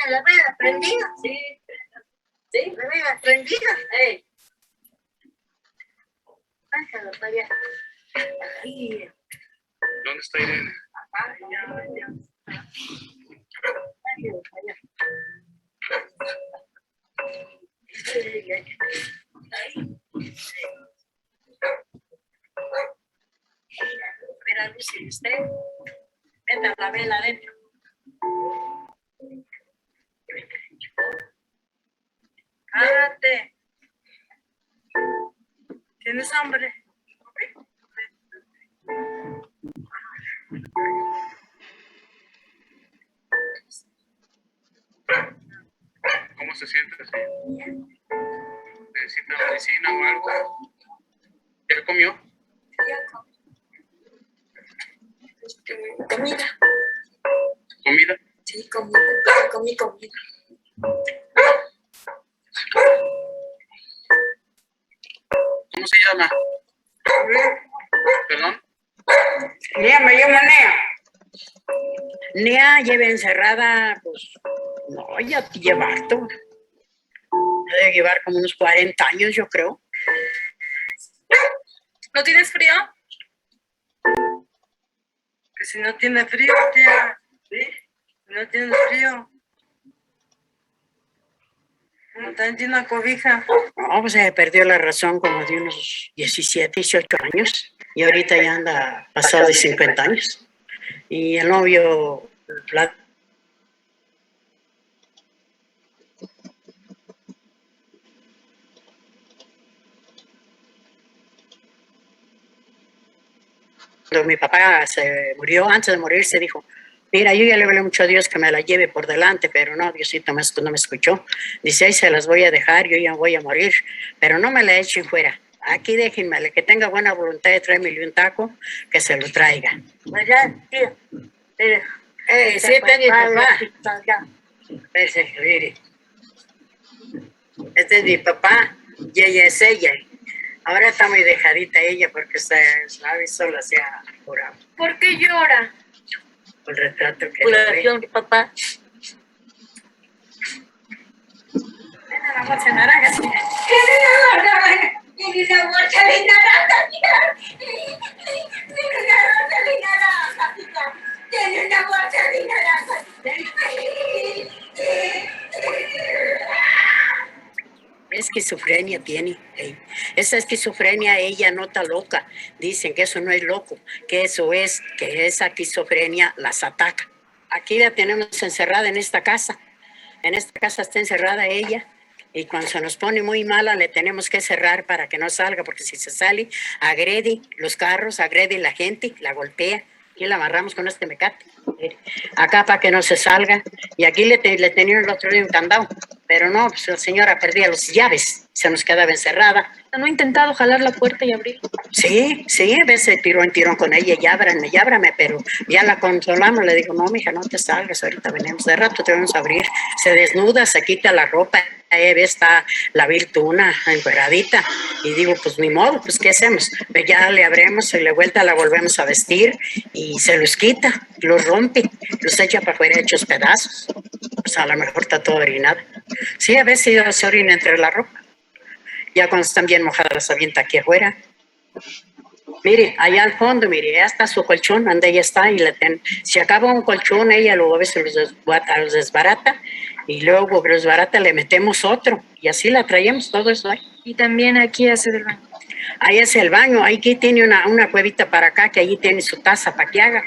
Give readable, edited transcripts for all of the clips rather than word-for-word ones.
¿La vela prendida? Sí. ¿Sí? ¿La vela prendida? Déjalo para allá. Ahí. ¿Dónde está Irene? Mira, Lucy, usted meta la vela adentro. Cállate. ¿Tienes hambre? ¿Cómo se siente? ¿Necesita medicina o algo? ¿Ya comió? Comida. ¿Comida? Sí, comida. Comí comida. ¿Cómo se llama? ¿Perdón? Nea, me llamo Nea. Nea lleva encerrada, pues, no, ya lleva harto. Debe llevar como unos 40 años, yo creo. ¿No tienes frío? Que si no tiene frío, tía. ¿Sí? No tienes frío. No, también tiene una cobija. No, pues se perdió la razón como de unos 17, 18 años. Y ahorita ya anda pasado de 50 años. Y el novio, cuando mi papá se murió, antes de morir, se dijo, mira, yo ya le hablé mucho a Dios que me la lleve por delante, pero no, Diosito no me escuchó. Dice, ahí se las voy a dejar, yo ya voy a morir, pero no me la echen fuera. Aquí déjenme, el que tenga buena voluntad de traerme un taco, que se lo traiga. Allá, tío. Sí, está mi papá. Mire. Este es mi papá y ella es ella. Ahora está muy dejadita ella porque sabe sola se ha curado. ¿Por qué llora? El retrato que Por la le reacción de papá. Ven a la bolsa de naranja. Tiene una bolsa de naranja, tiene una bolsa de naranja. Esquizofrenia tiene. Esa esquizofrenia ella no está loca. Dicen que eso no es loco, que esa esquizofrenia las ataca. Aquí la tenemos encerrada en esta casa. En esta casa está encerrada ella. Y cuando se nos pone muy mala, le tenemos que cerrar para que no salga, porque si se sale, agrede los carros, agrede la gente, la golpea. Aquí la amarramos con este mecate. Acá para que no se salga. Y aquí le tenían el otro día un candado. Pero no, pues la señora perdía las llaves. Se nos quedaba encerrada. ¿No ha intentado jalar la puerta y abrir? Sí, a veces tiró en tirón con ella, ábrame, pero ya la consolamos, le digo, no, mija, no te salgas, ahorita venimos, de rato te vamos a abrir. Se desnuda, se quita la ropa, ahí está la virtuna encueradita, y digo, pues ni modo, pues ¿qué hacemos? Pues ya le abrimos y de vuelta la volvemos a vestir, y se los quita, los rompe, los echa para afuera hechos pedazos, pues a lo mejor está todo orinado. Sí, a veces se orina entre la ropa. Ya cuando están bien mojadas, se avienta aquí afuera. Mire, allá al fondo, mire, ya está su colchón, donde ella está, y si acaba un colchón, ella luego a veces los desbarata, y luego los desbarata, le metemos otro, y así la traemos, todo eso ahí. Y también aquí hace del baño. Ahí es el baño, aquí tiene una cuevita para acá, que allí tiene su taza para que haga.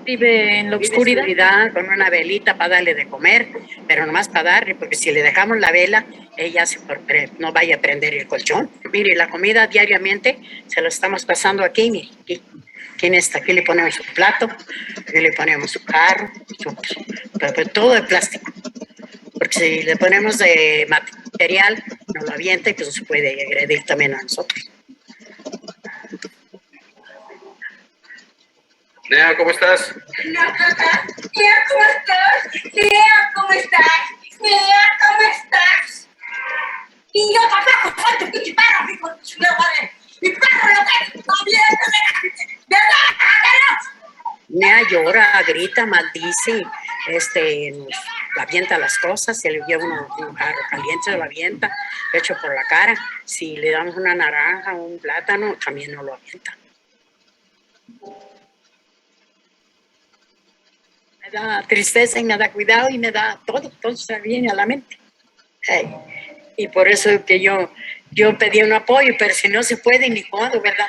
Vive en la oscuridad. Con una velita para darle de comer, pero nomás para darle, porque si le dejamos la vela, ella no vaya a prender el colchón. Mire, la comida diariamente se lo estamos pasando aquí, mire, aquí le ponemos su plato, aquí le ponemos su carro, pero todo de plástico, porque si le ponemos de material, no lo avienta y pues se puede agredir también a nosotros. Nea, ¿cómo estás? Lea, ¿cómo estás? Lea, ¿cómo estás? Lea, ¿cómo estás? Y yo, papá, grita, maldice, nos avienta las cosas, si le lleva un jarro caliente, se lo avienta, hecho por la cara. Si le damos una naranja o un plátano, también no lo avienta. Me da tristeza y me da cuidado y me da todo se viene a la mente. Y por eso es que yo pedí un apoyo, pero si no se puede, ni modo, ¿verdad?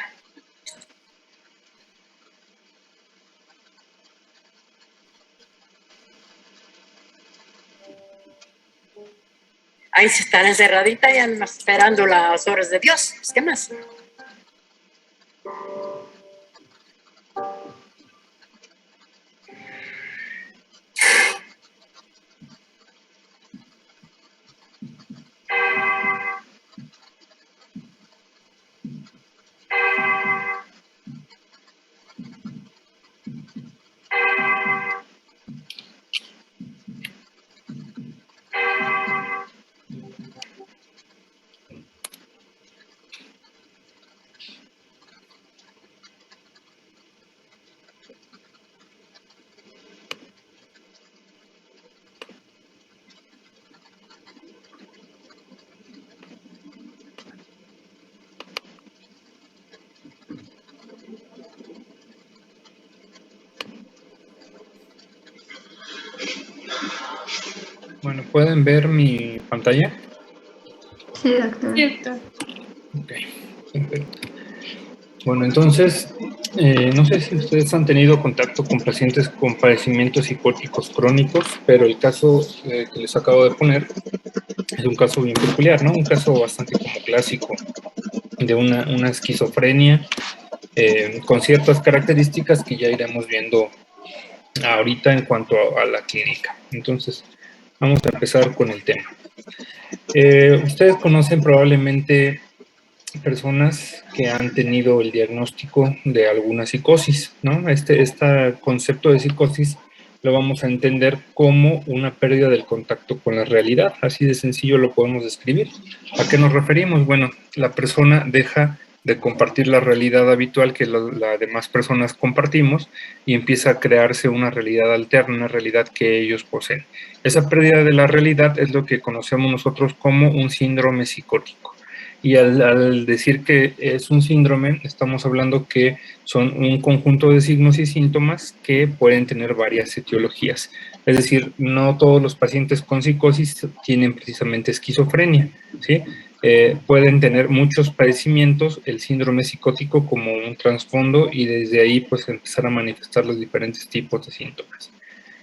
Ahí se están encerraditas ya esperando las horas de Dios. ¿Qué más? Bueno, ¿pueden ver mi pantalla? Sí, doctor. Ok, perfecto. Bueno, entonces, no sé si ustedes han tenido contacto con pacientes con padecimientos psicóticos crónicos, pero el caso que les acabo de poner es un caso bien peculiar, ¿no? Un caso bastante como clásico de una esquizofrenia con ciertas características que ya iremos viendo ahorita en cuanto a la clínica. Entonces, vamos a empezar con el tema. Ustedes conocen probablemente personas que han tenido el diagnóstico de alguna psicosis, ¿no? Este concepto de psicosis lo vamos a entender como una pérdida del contacto con la realidad, así de sencillo lo podemos describir. ¿A qué nos referimos? Bueno, la persona deja de compartir la realidad habitual que las demás personas compartimos y empieza a crearse una realidad alterna, una realidad que ellos poseen. Esa pérdida de la realidad es lo que conocemos nosotros como un síndrome psicótico. Y al decir que es un síndrome, estamos hablando que son un conjunto de signos y síntomas que pueden tener varias etiologías. Es decir, no todos los pacientes con psicosis tienen precisamente esquizofrenia, ¿sí? Pueden tener muchos padecimientos, el síndrome psicótico como un trasfondo y desde ahí pues empezar a manifestar los diferentes tipos de síntomas.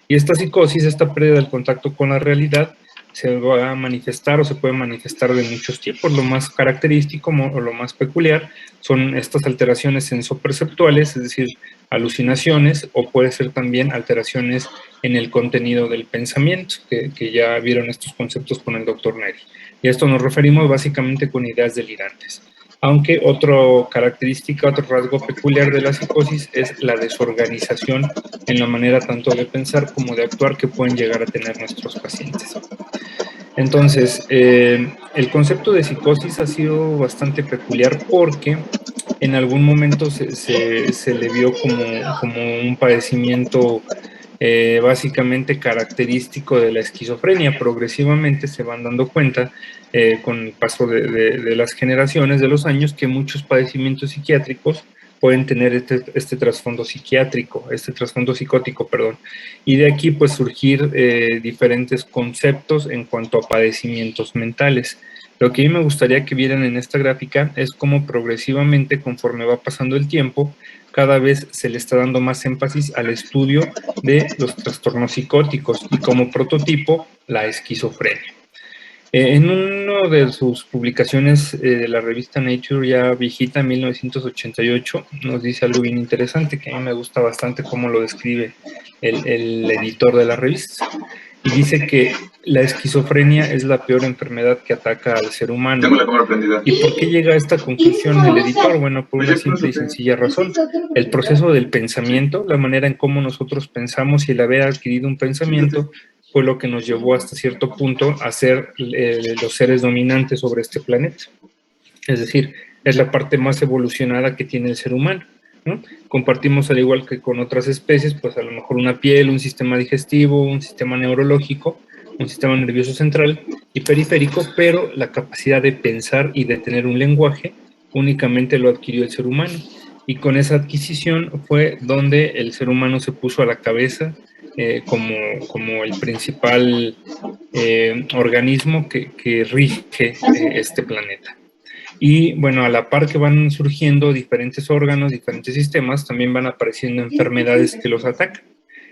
Y esta psicosis, esta pérdida del contacto con la realidad, se va a manifestar o se puede manifestar de muchos tipos. Lo más característico o lo más peculiar son estas alteraciones sensoperceptuales, es decir, alucinaciones, o puede ser también alteraciones en el contenido del pensamiento, que ya vieron estos conceptos con el doctor Neri. Y a esto nos referimos básicamente con ideas delirantes. Aunque otra característica, otro rasgo peculiar de la psicosis es la desorganización en la manera tanto de pensar como de actuar que pueden llegar a tener nuestros pacientes. Entonces, el concepto de psicosis ha sido bastante peculiar porque en algún momento se le vio como un padecimiento básicamente característico de la esquizofrenia. Progresivamente se van dando cuenta con el paso de las generaciones, de los años, que muchos padecimientos psiquiátricos pueden tener este trasfondo psiquiátrico, este trasfondo psicótico, perdón. Y de aquí pues surgir diferentes conceptos en cuanto a padecimientos mentales. Lo que a mí me gustaría que vieran en esta gráfica es cómo progresivamente, conforme va pasando el tiempo, cada vez se le está dando más énfasis al estudio de los trastornos psicóticos y como prototipo la esquizofrenia. En una de sus publicaciones de la revista Nature, ya viejita, en 1988, nos dice algo bien interesante, que a mí me gusta bastante cómo lo describe el editor de la revista. Y dice que la esquizofrenia es la peor enfermedad que ataca al ser humano. Tengo la cámara prendida. ¿Y por qué llega a esta conclusión el editor? Bueno, por una simple y sencilla razón. El proceso del pensamiento, la manera en cómo nosotros pensamos y el haber adquirido un pensamiento, fue lo que nos llevó hasta cierto punto a ser los seres dominantes sobre este planeta. Es decir, es la parte más evolucionada que tiene el ser humano. ¿no? Compartimos, al igual que con otras especies, pues a lo mejor una piel, un sistema digestivo, un sistema neurológico, un sistema nervioso central y periférico, pero la capacidad de pensar y de tener un lenguaje únicamente lo adquirió el ser humano. Y con esa adquisición fue donde el ser humano se puso a la cabeza como el principal organismo que rige este planeta. Y bueno, a la par que van surgiendo diferentes órganos, diferentes sistemas, también van apareciendo enfermedades que los atacan.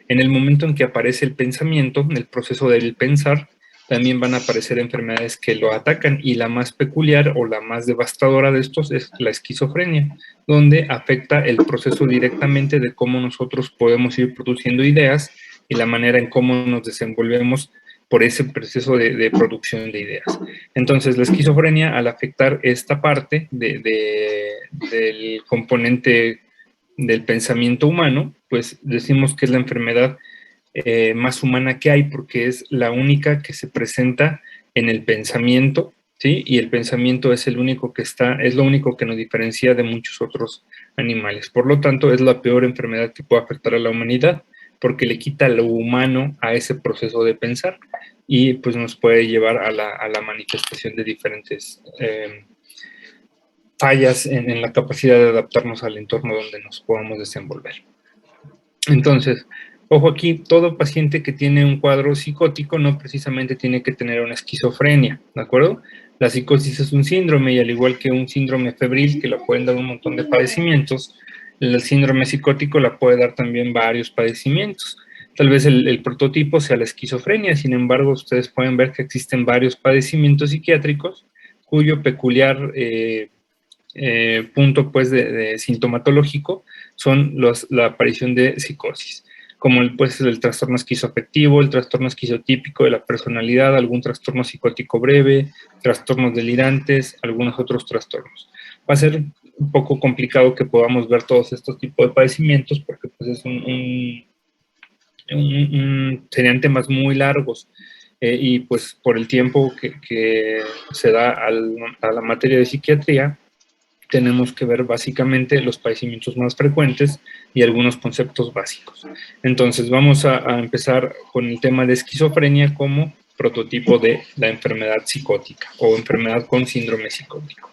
En el momento en que aparece el pensamiento, en el proceso del pensar, también van a aparecer enfermedades que lo atacan, y la más peculiar o la más devastadora de estos es la esquizofrenia, donde afecta el proceso directamente de cómo nosotros podemos ir produciendo ideas y la manera en cómo nos desenvolvemos por ese proceso de producción de ideas. Entonces, la esquizofrenia, al afectar esta parte del componente del pensamiento humano, pues decimos que es la enfermedad más humana que hay, porque es la única que se presenta en el pensamiento, ¿sí? Y el pensamiento es el único que es lo único que nos diferencia de muchos otros animales. Por lo tanto, es la peor enfermedad que puede afectar a la humanidad, porque le quita lo humano a ese proceso de pensar y pues nos puede llevar a la manifestación de diferentes fallas en la capacidad de adaptarnos al entorno donde nos podamos desenvolver. Entonces, ojo aquí, todo paciente que tiene un cuadro psicótico no precisamente tiene que tener una esquizofrenia, ¿de acuerdo? La psicosis es un síndrome, y al igual que un síndrome febril, que le pueden dar un montón de padecimientos, el síndrome psicótico la puede dar también varios padecimientos. Tal vez el prototipo sea la esquizofrenia, sin embargo, ustedes pueden ver que existen varios padecimientos psiquiátricos cuyo peculiar punto pues de sintomatológico son la aparición de psicosis, como el trastorno esquizoafectivo, el trastorno esquizotípico de la personalidad, algún trastorno psicótico breve, trastornos delirantes, algunos otros trastornos. Va a ser un poco complicado que podamos ver todos estos tipos de padecimientos, porque pues es serían temas muy largos, y pues por el tiempo que se da a la materia de psiquiatría, tenemos que ver básicamente los padecimientos más frecuentes y algunos conceptos básicos. Entonces vamos a empezar con el tema de esquizofrenia como prototipo de la enfermedad psicótica o enfermedad con síndrome psicótico.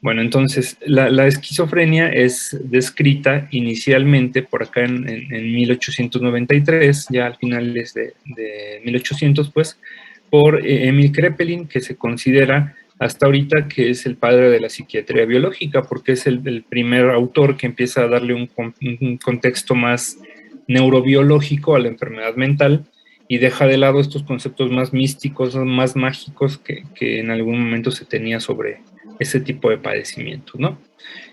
Bueno, entonces la esquizofrenia es descrita inicialmente por acá en 1893, ya al finales de 1800, pues, por Emil Kraepelin, que se considera hasta ahorita que es el padre de la psiquiatría biológica, porque es el primer autor que empieza a darle un contexto más neurobiológico a la enfermedad mental y deja de lado estos conceptos más místicos, más mágicos que en algún momento se tenía sobre ese tipo de padecimientos, ¿no?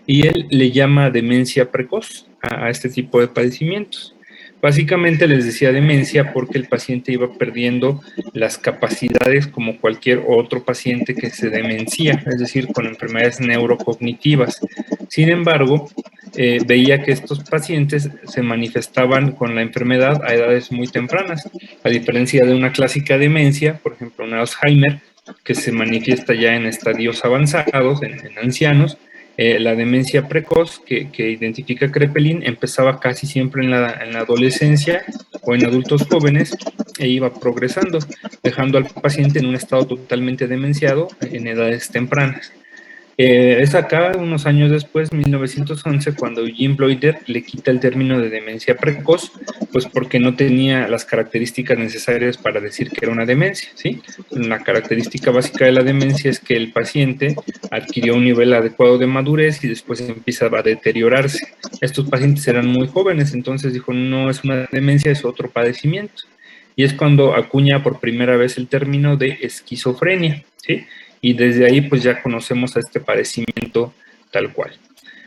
Y él le llama demencia precoz a este tipo de padecimientos. Básicamente les decía demencia porque el paciente iba perdiendo las capacidades como cualquier otro paciente que se demencia, es decir, con enfermedades neurocognitivas. Sin embargo, veía que estos pacientes se manifestaban con la enfermedad a edades muy tempranas, a diferencia de una clásica demencia, por ejemplo, un Alzheimer, que se manifiesta ya en estadios avanzados, en ancianos. La demencia precoz que identifica Kraepelin empezaba casi siempre en la adolescencia o en adultos jóvenes e iba progresando, dejando al paciente en un estado totalmente demenciado en edades tempranas. Es acá, unos años después, 1911, cuando Eugene Bloider le quita el término de demencia precoz, pues porque no tenía las características necesarias para decir que era una demencia, ¿sí? La característica básica de la demencia es que el paciente adquirió un nivel adecuado de madurez y después empieza a deteriorarse. Estos pacientes eran muy jóvenes, entonces dijo, no es una demencia, es otro padecimiento. Y es cuando acuña por primera vez el término de esquizofrenia, ¿sí? Y desde ahí pues ya conocemos a este padecimiento tal cual.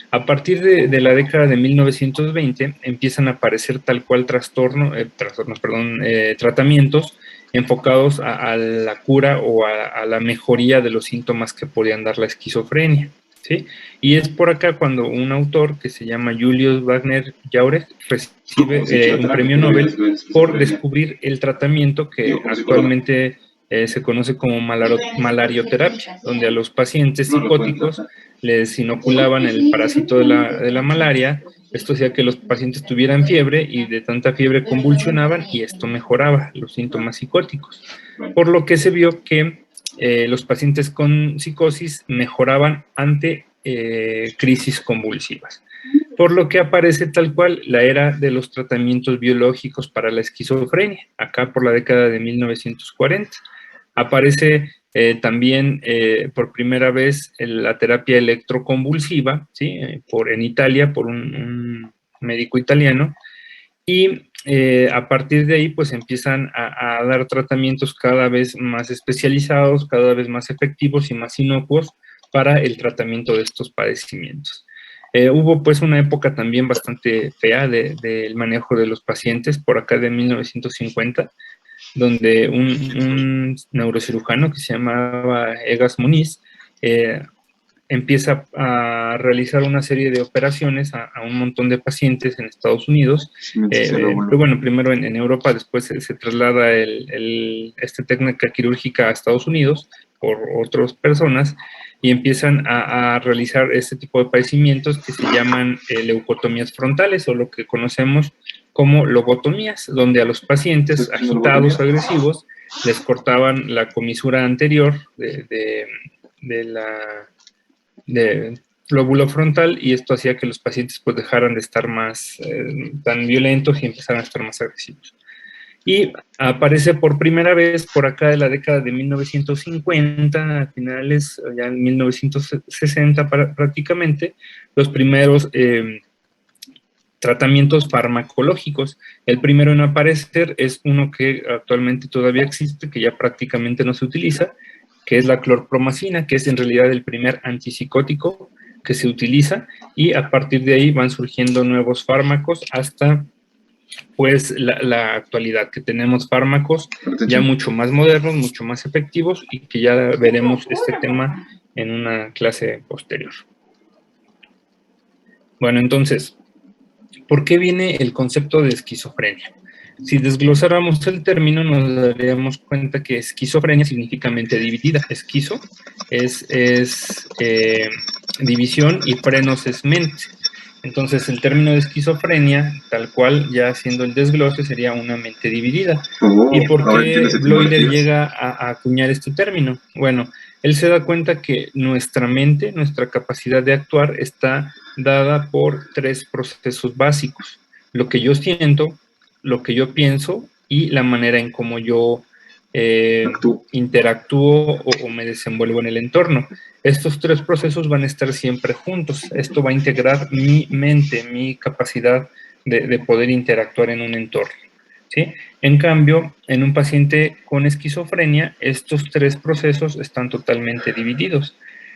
A partir de la década de 1920 empiezan a aparecer tal cual tratamientos enfocados a la cura o a la mejoría de los síntomas que podían dar la esquizofrenia, ¿sí? Y es por acá cuando un autor que se llama Julius Wagner Jauregg recibe un premio Nobel por descubrir el tratamiento que actualmente se conoce como malarioterapia, donde a los pacientes psicóticos les inoculaban el parásito de la malaria. Esto hacía que los pacientes tuvieran fiebre y de tanta fiebre convulsionaban y esto mejoraba los síntomas psicóticos. Por lo que se vio que los pacientes con psicosis mejoraban ante crisis convulsivas. Por lo que aparece tal cual la era de los tratamientos biológicos para la esquizofrenia, acá por la década de 1940. Aparece también por primera vez la terapia electroconvulsiva, ¿sí? En Italia, por un médico italiano, y a partir de ahí pues empiezan a dar tratamientos cada vez más especializados, cada vez más efectivos y más inocuos para el tratamiento de estos padecimientos. Hubo pues una época también bastante fea del manejo de los pacientes, por acá de 1950, donde un neurocirujano que se llamaba Egas Muniz empieza a realizar una serie de operaciones a un montón de pacientes en Estados Unidos. Pero bueno, primero en Europa, después se traslada esta técnica quirúrgica a Estados Unidos por otras personas y empiezan a realizar este tipo de padecimientos que se llaman leucotomías frontales, o lo que conocemos como lobotomías, donde a los pacientes agitados, agresivos, les cortaban la comisura anterior del lóbulo frontal, y esto hacía que los pacientes pues dejaran de estar más tan violentos y empezaran a estar más agresivos. Y aparece por primera vez por acá de la década de 1950, a finales, ya en 1960 prácticamente, los primeros tratamientos farmacológicos. El primero en aparecer es uno que actualmente todavía existe, que ya prácticamente no se utiliza, que es la clorpromacina, que es en realidad el primer antipsicótico que se utiliza, y a partir de ahí van surgiendo nuevos fármacos hasta pues la actualidad, que tenemos fármacos ya mucho más modernos, mucho más efectivos, y que ya veremos este tema en una clase posterior. Bueno, entonces, ¿por qué viene el concepto de esquizofrenia? Si desglosáramos el término, nos daríamos cuenta que esquizofrenia significa mente dividida. Esquizo es división y frenos es mente. Entonces, el término de esquizofrenia, tal cual, ya haciendo el desglose, sería una mente dividida. ¿Y por qué Bloider llega a acuñar este término? Bueno, él se da cuenta que nuestra mente, nuestra capacidad de actuar, está dada por tres procesos básicos: lo que yo siento, lo que yo pienso y la manera en cómo yo interactúo o me desenvuelvo en el entorno. Estos tres procesos van a estar siempre juntos. Esto va a integrar mi mente, mi capacidad de poder interactuar en un entorno, ¿sí? En cambio, en un paciente con esquizofrenia, estos tres procesos están totalmente divididos.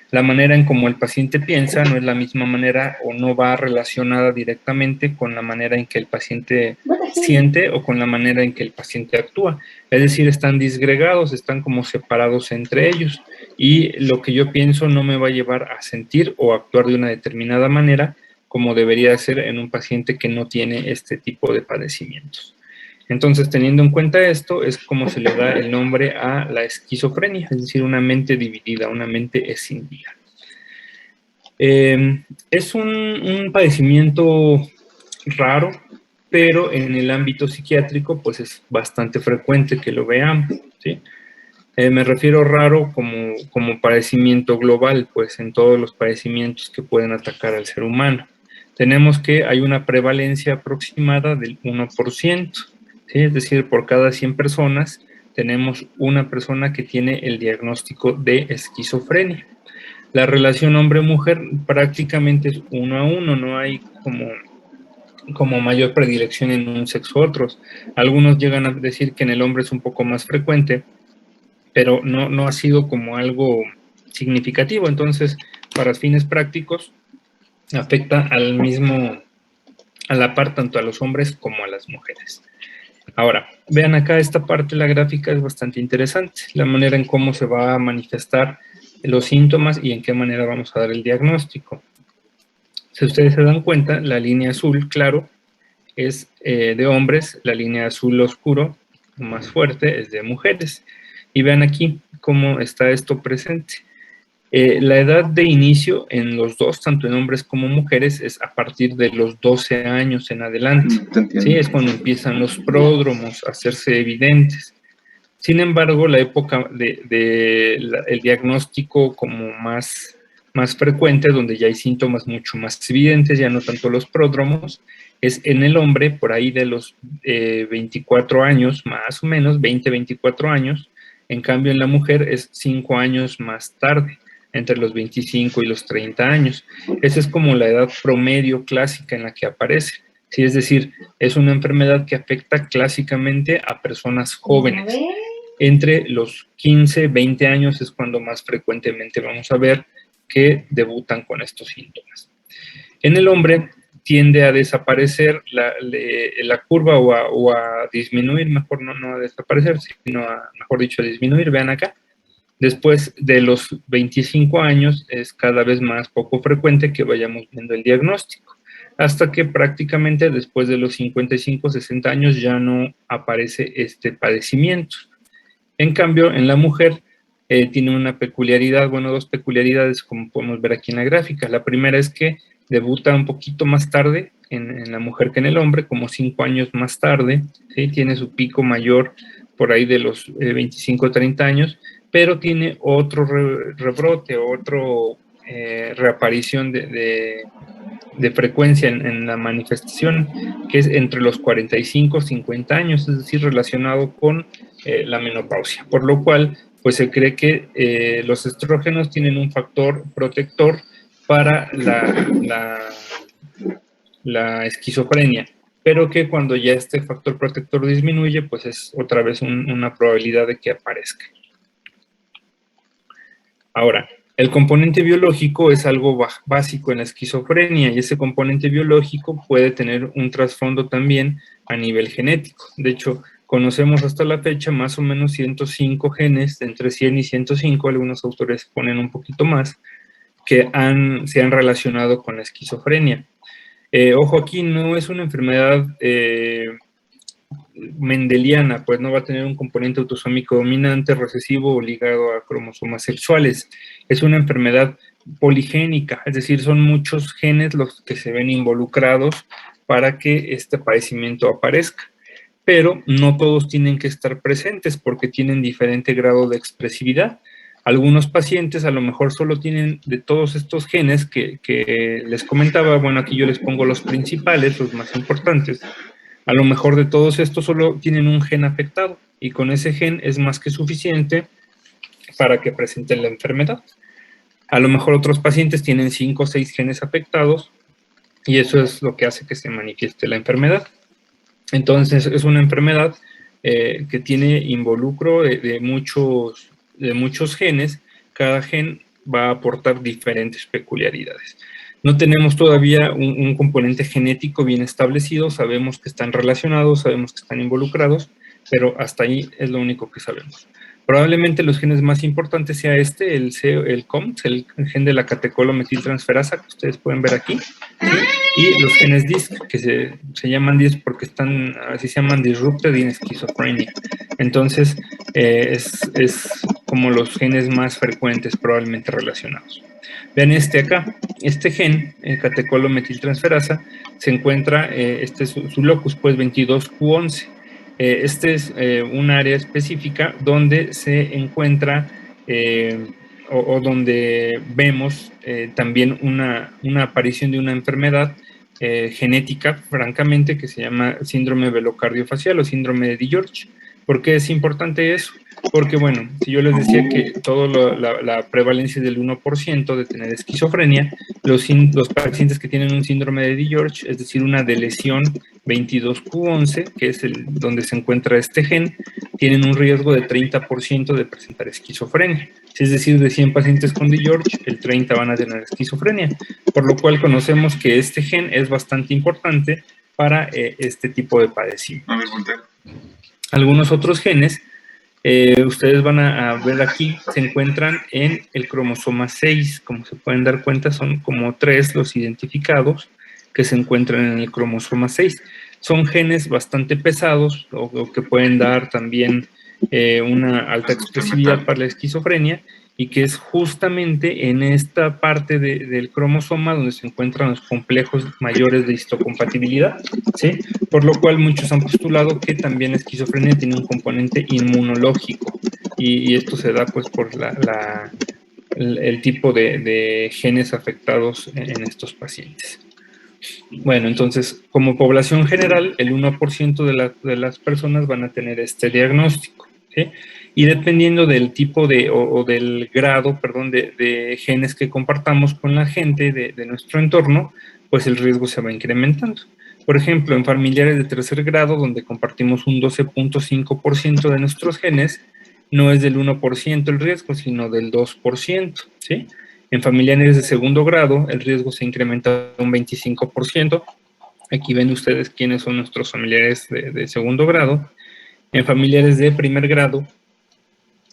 La manera en cómo el paciente piensa no es la misma manera, o no va relacionada directamente con la manera en que el paciente siente o con la manera en que el paciente actúa. Es decir, están disgregados, están como separados entre ellos, y lo que yo pienso no me va a llevar a sentir o actuar de una determinada manera como debería ser en un paciente que no tiene este tipo de padecimientos. Entonces, teniendo en cuenta esto, es como se le da el nombre a la esquizofrenia, es decir, una mente dividida, una mente escindida. Es un padecimiento raro, pero en el ámbito psiquiátrico, pues es bastante frecuente que lo veamos, ¿sí? Me refiero raro como padecimiento global, pues en todos los padecimientos que pueden atacar al ser humano. Tenemos que hay una prevalencia aproximada del 1%. ¿Sí? Es decir, por cada 100 personas tenemos una persona que tiene el diagnóstico de esquizofrenia. La relación hombre-mujer prácticamente es 1 a 1, no hay como mayor predilección en un sexo u otros. Algunos llegan a decir que en el hombre es un poco más frecuente, pero no ha sido como algo significativo. Entonces, para fines prácticos, afecta a la par tanto a los hombres como a las mujeres. Ahora, vean acá esta parte, la gráfica es bastante interesante, la manera en cómo se va a manifestar los síntomas y en qué manera vamos a dar el diagnóstico. Si ustedes se dan cuenta, la línea azul claro es de hombres, la línea azul oscuro, más fuerte, es de mujeres. Y vean aquí cómo está esto presente. La edad de inicio en los dos, tanto en hombres como mujeres, es a partir de los 12 años en adelante. ¿Sí? Es cuando empiezan los pródromos a hacerse evidentes. Sin embargo, la época el diagnóstico como más frecuente, donde ya hay síntomas mucho más evidentes, ya no tanto los pródromos, es en el hombre por ahí de los 24 años, más o menos, 20, 24 años. En cambio, en la mujer es 5 años más tarde, entre los 25 y los 30 años. Esa es como la edad promedio clásica en la que aparece. Sí, es decir, es una enfermedad que afecta clásicamente a personas jóvenes. Entre los 15, 20 años es cuando más frecuentemente vamos a ver que debutan con estos síntomas. En el hombre tiende a desaparecer la curva o a disminuir, mejor no a desaparecer, sino mejor dicho, a disminuir. Vean acá. Después de los 25 años es cada vez más poco frecuente que vayamos viendo el diagnóstico, hasta que prácticamente después de los 55, 60 años ya no aparece este padecimiento. En cambio, en la mujer tiene una peculiaridad, bueno, dos peculiaridades como podemos ver aquí en la gráfica. La primera es que debuta un poquito más tarde en la mujer que en el hombre, como 5 años más tarde, ¿sí? Tiene su pico mayor por ahí de los 25, 30 años, pero tiene otro rebrote, otro reaparición de frecuencia en la manifestación, que es entre los 45 y 50 años, es decir, relacionado con la menopausia, por lo cual pues se cree que los estrógenos tienen un factor protector para la esquizofrenia, pero que cuando ya este factor protector disminuye, pues es otra vez una probabilidad de que aparezca. Ahora, el componente biológico es algo básico en la esquizofrenia y ese componente biológico puede tener un trasfondo también a nivel genético. De hecho, conocemos hasta la fecha más o menos 105 genes, entre 100 y 105, algunos autores ponen un poquito más, que se han relacionado con la esquizofrenia. Ojo, aquí no es una enfermedad mendeliana, pues no va a tener un componente autosómico dominante, recesivo o ligado a cromosomas sexuales. Es una enfermedad poligénica, es decir, son muchos genes los que se ven involucrados para que este padecimiento aparezca. Pero no todos tienen que estar presentes porque tienen diferente grado de expresividad. Algunos pacientes a lo mejor solo tienen de todos estos genes que les comentaba, bueno, aquí yo les pongo los principales, los más importantes. A lo mejor de todos estos solo tienen un gen afectado y con ese gen es más que suficiente para que presenten la enfermedad. A lo mejor otros pacientes tienen 5 o 6 genes afectados y eso es lo que hace que se manifieste la enfermedad. Entonces es una enfermedad que tiene involucro de muchos genes. Cada gen va a aportar diferentes peculiaridades. No tenemos todavía un componente genético bien establecido, sabemos que están relacionados, sabemos que están involucrados, pero hasta ahí es lo único que sabemos. Probablemente los genes más importantes sea el COMT, el gen de la catecolometiltransferasa, que ustedes pueden ver aquí, ¿sí? Y los genes DISC, que se llaman DISC porque así se llaman Disrupted in Schizophrenia. Entonces, es como los genes más frecuentes probablemente relacionados. Vean acá, este gen, catecolometiltransferasa, se encuentra, su locus, pues 22q11. Este es un área específica donde se encuentra o donde vemos también una aparición de una enfermedad genética, francamente, que se llama síndrome velocardiofacial o síndrome de DiGeorge. ¿Por qué es importante eso? Porque, bueno, si yo les decía que la prevalencia es del 1% de tener esquizofrenia, los pacientes que tienen un síndrome de DiGeorge, es decir, una delesión 22q11, que es donde se encuentra este gen, tienen un riesgo de 30% de presentar esquizofrenia. Es decir, de 100 pacientes con DiGeorge, el 30 van a tener esquizofrenia, por lo cual conocemos que este gen es bastante importante para este tipo de padecimiento. Algunos otros genes, ustedes van a ver aquí, se encuentran en el cromosoma 6. Como se pueden dar cuenta, son como 3 los identificados que se encuentran en el cromosoma 6. Son genes bastante pesados o que pueden dar también una alta expresividad para la esquizofrenia, y que es justamente en esta parte del cromosoma donde se encuentran los complejos mayores de histocompatibilidad, ¿sí? Por lo cual muchos han postulado que también la esquizofrenia tiene un componente inmunológico, y esto se da pues por el tipo de genes afectados en estos pacientes. Bueno, entonces, como población general, el 1% de las personas van a tener este diagnóstico, ¿sí? Y dependiendo del tipo o del grado, perdón, de genes que compartamos con la gente de nuestro entorno, pues el riesgo se va incrementando. Por ejemplo, en familiares de tercer grado, donde compartimos un 12.5% de nuestros genes, no es del 1% el riesgo, sino del 2%, ¿sí? En familiares de segundo grado, el riesgo se incrementa un 25%. Aquí ven ustedes quiénes son nuestros familiares de segundo grado. En familiares de primer grado,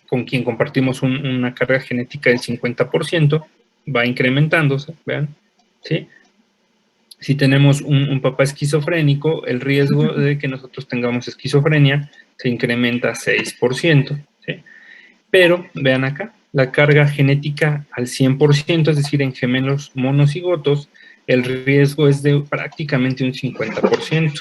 con quien compartimos una carga genética del 50%, va incrementándose, vean, ¿sí? Si tenemos un papá esquizofrénico, el riesgo de que nosotros tengamos esquizofrenia se incrementa a 6%, ¿sí? Pero, vean acá, la carga genética al 100%, es decir, en gemelos monocigotos, el riesgo es de prácticamente un 50%.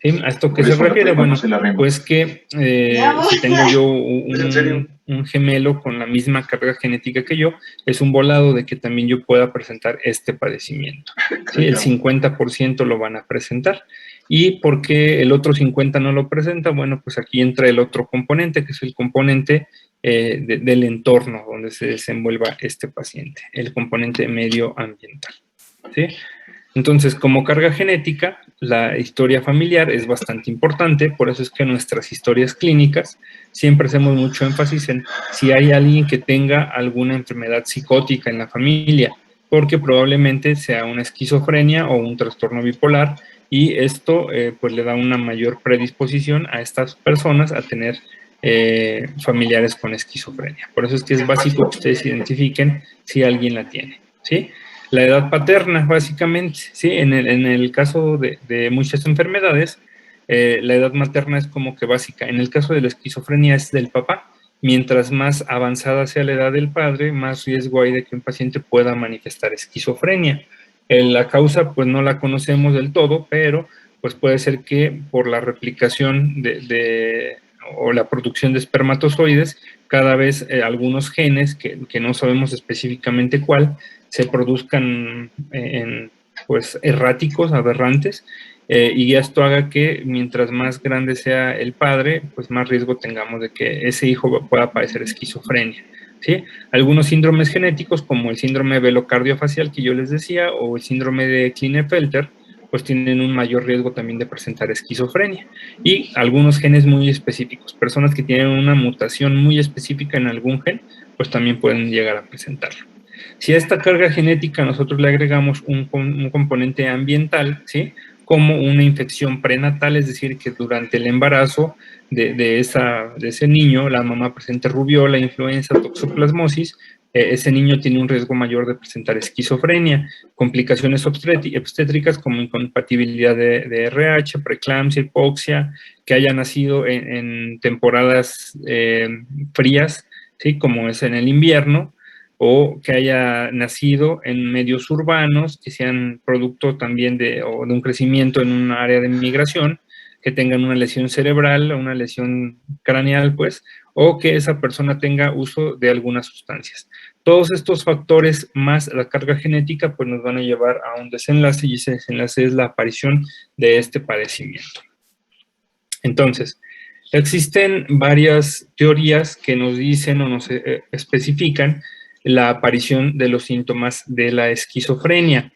¿Sí? ¿A esto qué se refiere? Bueno, pues que si tengo yo un gemelo con la misma carga genética que yo, es un volado de que también yo pueda presentar este padecimiento. ¿Sí? El 50% lo van a presentar. ¿Y por qué el otro 50% no lo presenta? Bueno, pues aquí entra el otro componente, que es el componente del entorno donde se desenvuelva este paciente, el componente medioambiental, ¿sí? Entonces, como carga genética, la historia familiar es bastante importante, por eso es que nuestras historias clínicas siempre hacemos mucho énfasis en si hay alguien que tenga alguna enfermedad psicótica en la familia, porque probablemente sea una esquizofrenia o un trastorno bipolar, y esto pues le da una mayor predisposición a estas personas a tener familiares con esquizofrenia. Por eso es que es básico que ustedes identifiquen si alguien la tiene, ¿sí? La edad paterna, básicamente, ¿sí? En el caso de muchas enfermedades, la edad materna es como que básica. En el caso de la esquizofrenia es del papá. Mientras más avanzada sea la edad del padre, más riesgo hay de que un paciente pueda manifestar esquizofrenia. La causa, pues no la conocemos del todo, pero pues puede ser que por la replicación o la producción de espermatozoides, cada vez algunos genes, que no sabemos específicamente cuál, se produzcan pues erráticos, aberrantes, y esto haga que mientras más grande sea el padre, pues más riesgo tengamos de que ese hijo pueda padecer esquizofrenia, ¿sí? Algunos síndromes genéticos, como el síndrome velocardiofacial que yo les decía, o el síndrome de Klinefelter, pues tienen un mayor riesgo también de presentar esquizofrenia. Y algunos genes muy específicos, personas que tienen una mutación muy específica en algún gen, pues también pueden llegar a presentarlo. Si a esta carga genética nosotros le agregamos un componente ambiental, ¿sí? Como una infección prenatal, es decir, que durante el embarazo de ese niño, la mamá presente rubiola, influenza, toxoplasmosis, ese niño tiene un riesgo mayor de presentar esquizofrenia, complicaciones obstétricas como incompatibilidad de RH, preeclampsia, hipoxia, que haya nacido en temporadas frías, ¿sí? Como es en el invierno, o que haya nacido en medios urbanos, que sean producto también de un crecimiento en un área de migración, que tengan una lesión cerebral o una lesión craneal, pues, o que esa persona tenga uso de algunas sustancias. Todos estos factores más la carga genética, pues nos van a llevar a un desenlace, y ese desenlace es la aparición de este padecimiento. Entonces, existen varias teorías que nos dicen o nos especifican la aparición de los síntomas de la esquizofrenia.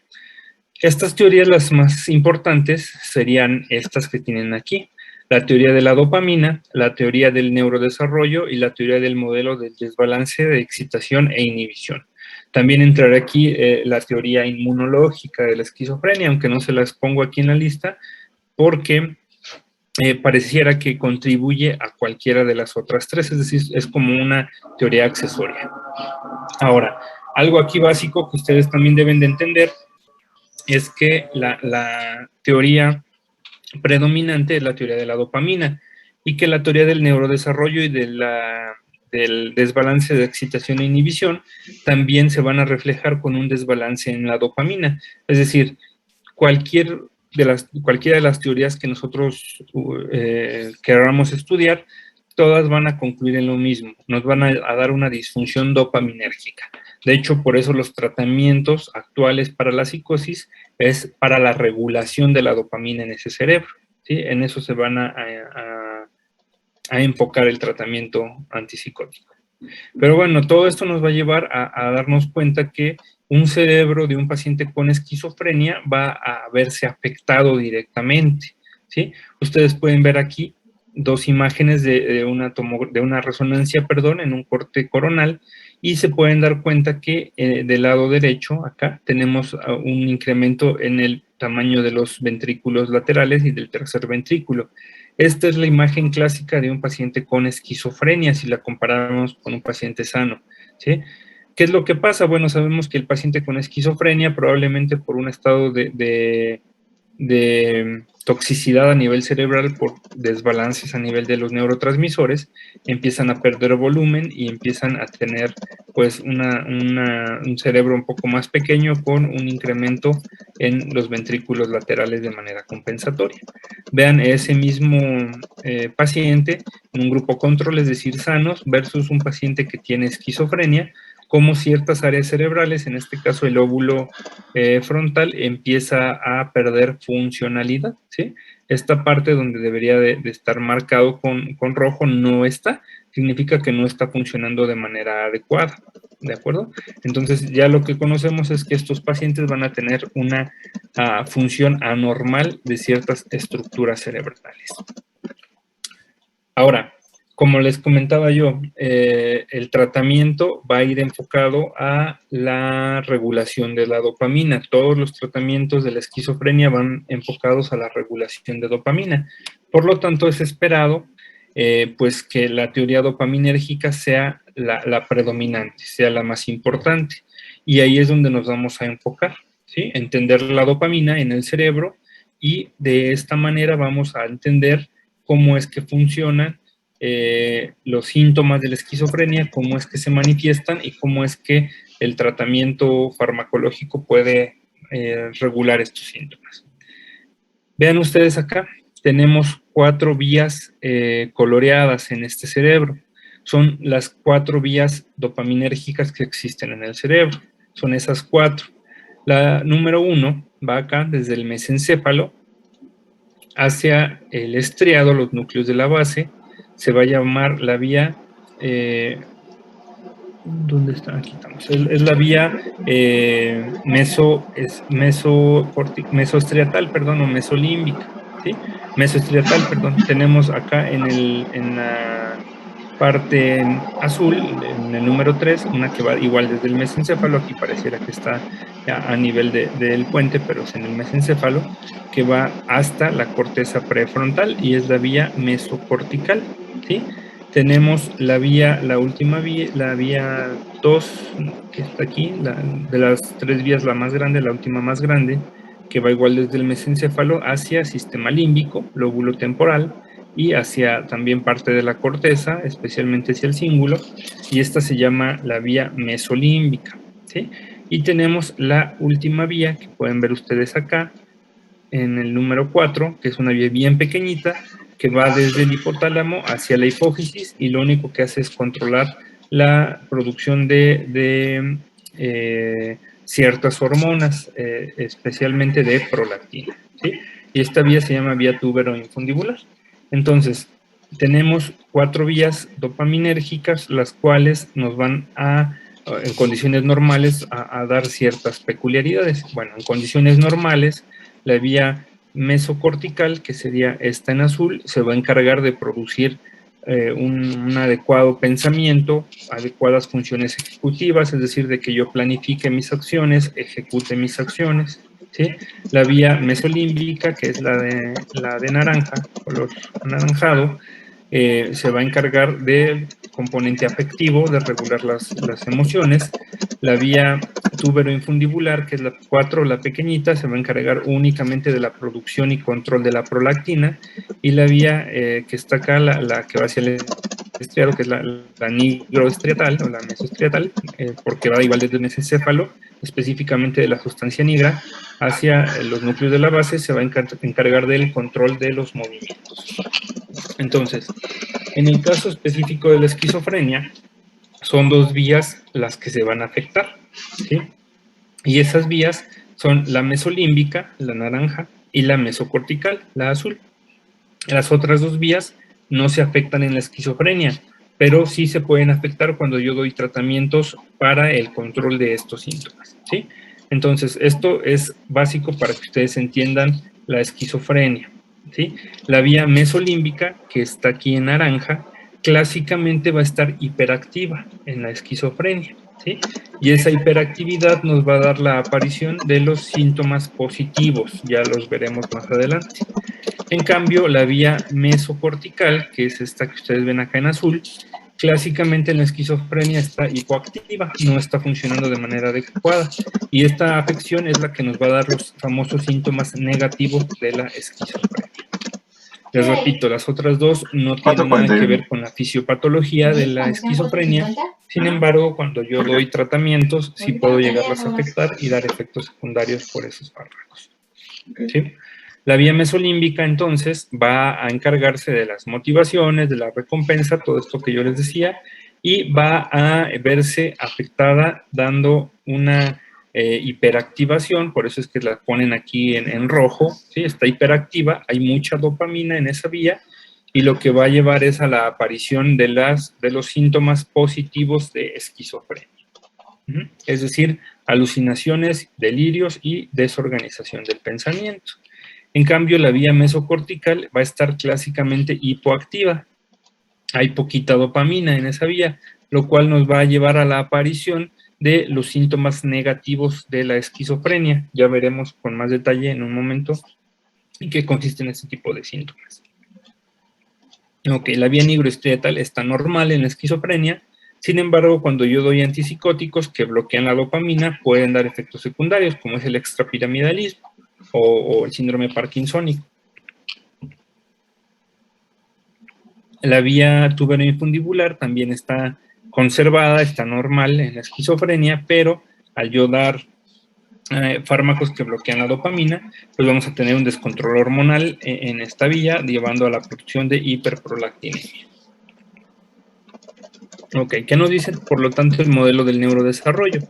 Estas teorías, las más importantes, serían estas que tienen aquí: la teoría de la dopamina, la teoría del neurodesarrollo y la teoría del modelo del desbalance de excitación e inhibición. También entrará aquí la teoría inmunológica de la esquizofrenia, aunque no se las pongo aquí en la lista, porque pareciera que contribuye a cualquiera de las otras tres, es decir, es como una teoría accesoria. Ahora, algo aquí básico que ustedes también deben de entender es que la teoría predominante es la teoría de la dopamina, y que la teoría del neurodesarrollo y del desbalance de excitación e inhibición también se van a reflejar con un desbalance en la dopamina. Es decir, cualquiera de las teorías que nosotros queramos estudiar, todas van a concluir en lo mismo, nos van a dar una disfunción dopaminérgica. De hecho, por eso los tratamientos actuales para la psicosis es para la regulación de la dopamina en ese cerebro, ¿sí? En eso se van a enfocar el tratamiento antipsicótico. Pero bueno, todo esto nos va a llevar a darnos cuenta que un cerebro de un paciente con esquizofrenia va a verse afectado directamente, ¿sí? Ustedes pueden ver aquí dos imágenes de una resonancia, en un corte coronal, y se pueden dar cuenta que del lado derecho, acá, tenemos un incremento en el tamaño de los ventrículos laterales y del tercer ventrículo. Esta es la imagen clásica de un paciente con esquizofrenia, si la comparamos con un paciente sano, ¿sí? ¿Qué es lo que pasa? Bueno, sabemos que el paciente con esquizofrenia, probablemente por un estado de toxicidad a nivel cerebral por desbalances a nivel de los neurotransmisores, empiezan a perder volumen y empiezan a tener pues un cerebro un poco más pequeño con un incremento en los ventrículos laterales de manera compensatoria. Vean ese mismo paciente en un grupo control, es decir, sanos, versus un paciente que tiene esquizofrenia, como ciertas áreas cerebrales, en este caso el lóbulo frontal, empieza a perder funcionalidad, ¿sí? Esta parte donde debería de estar marcado con rojo no está, significa que no está funcionando de manera adecuada, ¿de acuerdo? Entonces ya lo que conocemos es que estos pacientes van a tener una función anormal de ciertas estructuras cerebrales. Ahora, como les comentaba yo, el tratamiento va a ir enfocado a la regulación de la dopamina. Todos los tratamientos de la esquizofrenia van enfocados a la regulación de dopamina. Por lo tanto, es esperado pues que la teoría dopaminérgica sea la predominante, sea la más importante. Y ahí es donde nos vamos a enfocar, ¿sí? Entender la dopamina en el cerebro, y de esta manera vamos a entender cómo es que funcionan los síntomas de la esquizofrenia, cómo es que se manifiestan y cómo es que el tratamiento farmacológico puede regular estos síntomas. Vean ustedes acá, tenemos 4 vías coloreadas en este cerebro. Son las 4 vías dopaminérgicas que existen en el cerebro. Son esas 4. La número 1 va acá desde el mesencéfalo hacia el estriado, los núcleos de la base. Se va a llamar la vía, ¿dónde está? Aquí estamos. Es la vía mesoestriatal, perdón, o mesolímbica, ¿sí? Mesoestriatal, perdón. Tenemos acá en la parte azul, en el número 3, una que va igual desde el mesencéfalo, aquí pareciera que está ya a nivel del puente, pero es en el mesencéfalo, que va hasta la corteza prefrontal y es la vía mesocortical, ¿sí? Tenemos la última vía, la vía 2, que está aquí, de las 3 vías la más grande, la última más grande, que va igual desde el mesencéfalo hacia sistema límbico, lóbulo temporal, y hacia también parte de la corteza, especialmente hacia el cíngulo, y esta se llama la vía mesolímbica, ¿sí? Y tenemos la última vía, que pueden ver ustedes acá, en el número 4, que es una vía bien pequeñita, que va desde el hipotálamo hacia la hipófisis, y lo único que hace es controlar la producción de ciertas hormonas, especialmente de prolactina, ¿sí? Y esta vía se llama vía túbero-infundibular. Entonces, tenemos 4 vías dopaminérgicas, las cuales nos van en condiciones normales, a dar ciertas peculiaridades. Bueno, en condiciones normales, la vía mesocortical, que sería esta en azul, se va a encargar de producir un adecuado pensamiento, adecuadas funciones ejecutivas, es decir, de que yo planifique mis acciones, ejecute mis acciones, ¿sí? La vía mesolímbica, que es la de naranja, color anaranjado, se va a encargar del componente afectivo, de regular las emociones. La vía túbero-infundibular, que es la 4, la pequeñita, se va a encargar únicamente de la producción y control de la prolactina, y la vía que está acá, la que va hacia el estriado, que es la nigroestriatal o la mesoestriatal, porque va igual desde el mesencéfalo, específicamente de la sustancia nigra, hacia los núcleos de la base, se va a encargar del control de los movimientos. Entonces, en el caso específico de la esquizofrenia, son 2 vías las que se van a afectar, ¿sí? Y esas vías son la mesolímbica, la naranja, y la mesocortical, la azul. Las otras 2 vías no se afectan en la esquizofrenia, pero sí se pueden afectar cuando yo doy tratamientos para el control de estos síntomas, ¿sí? Entonces, esto es básico para que ustedes entiendan la esquizofrenia, ¿sí? La vía mesolímbica, que está aquí en naranja, clásicamente va a estar hiperactiva en la esquizofrenia, ¿sí? Y esa hiperactividad nos va a dar la aparición de los síntomas positivos, ya los veremos más adelante. En cambio, la vía mesocortical, que es esta que ustedes ven acá en azul, clásicamente en la esquizofrenia está hipoactiva, no está funcionando de manera adecuada. Y esta afección es la que nos va a dar los famosos síntomas negativos de la esquizofrenia. Les repito, las otras 2 no tienen nada que ver con la fisiopatología de la esquizofrenia. Sin embargo, cuando yo doy tratamientos, sí puedo llegarlas a afectar y dar efectos secundarios por esos fármacos, ¿sí? La vía mesolímbica, entonces, va a encargarse de las motivaciones, de la recompensa, todo esto que yo les decía, y va a verse afectada dando una hiperactivación, por eso es que la ponen aquí en rojo, ¿sí? Está hiperactiva, hay mucha dopamina en esa vía, y lo que va a llevar es a la aparición de los síntomas positivos de esquizofrenia. Es decir, alucinaciones, delirios y desorganización del pensamiento. En cambio, la vía mesocortical va a estar clásicamente hipoactiva. Hay poquita dopamina en esa vía, lo cual nos va a llevar a la aparición de los síntomas negativos de la esquizofrenia. Ya veremos con más detalle en un momento en qué consisten este tipo de síntomas. Ok, la vía nigroestriatal está normal en la esquizofrenia. Sin embargo, cuando yo doy antipsicóticos que bloquean la dopamina, pueden dar efectos secundarios, como es el extrapiramidalismo o el síndrome parkinsónico. La vía túbero-infundibular también está conservada, está normal en la esquizofrenia, pero al yo dar fármacos que bloquean la dopamina, pues vamos a tener un descontrol hormonal en esta vía, llevando a la producción de hiperprolactinemia. Ok, ¿qué nos dice, por lo tanto, el modelo del neurodesarrollo?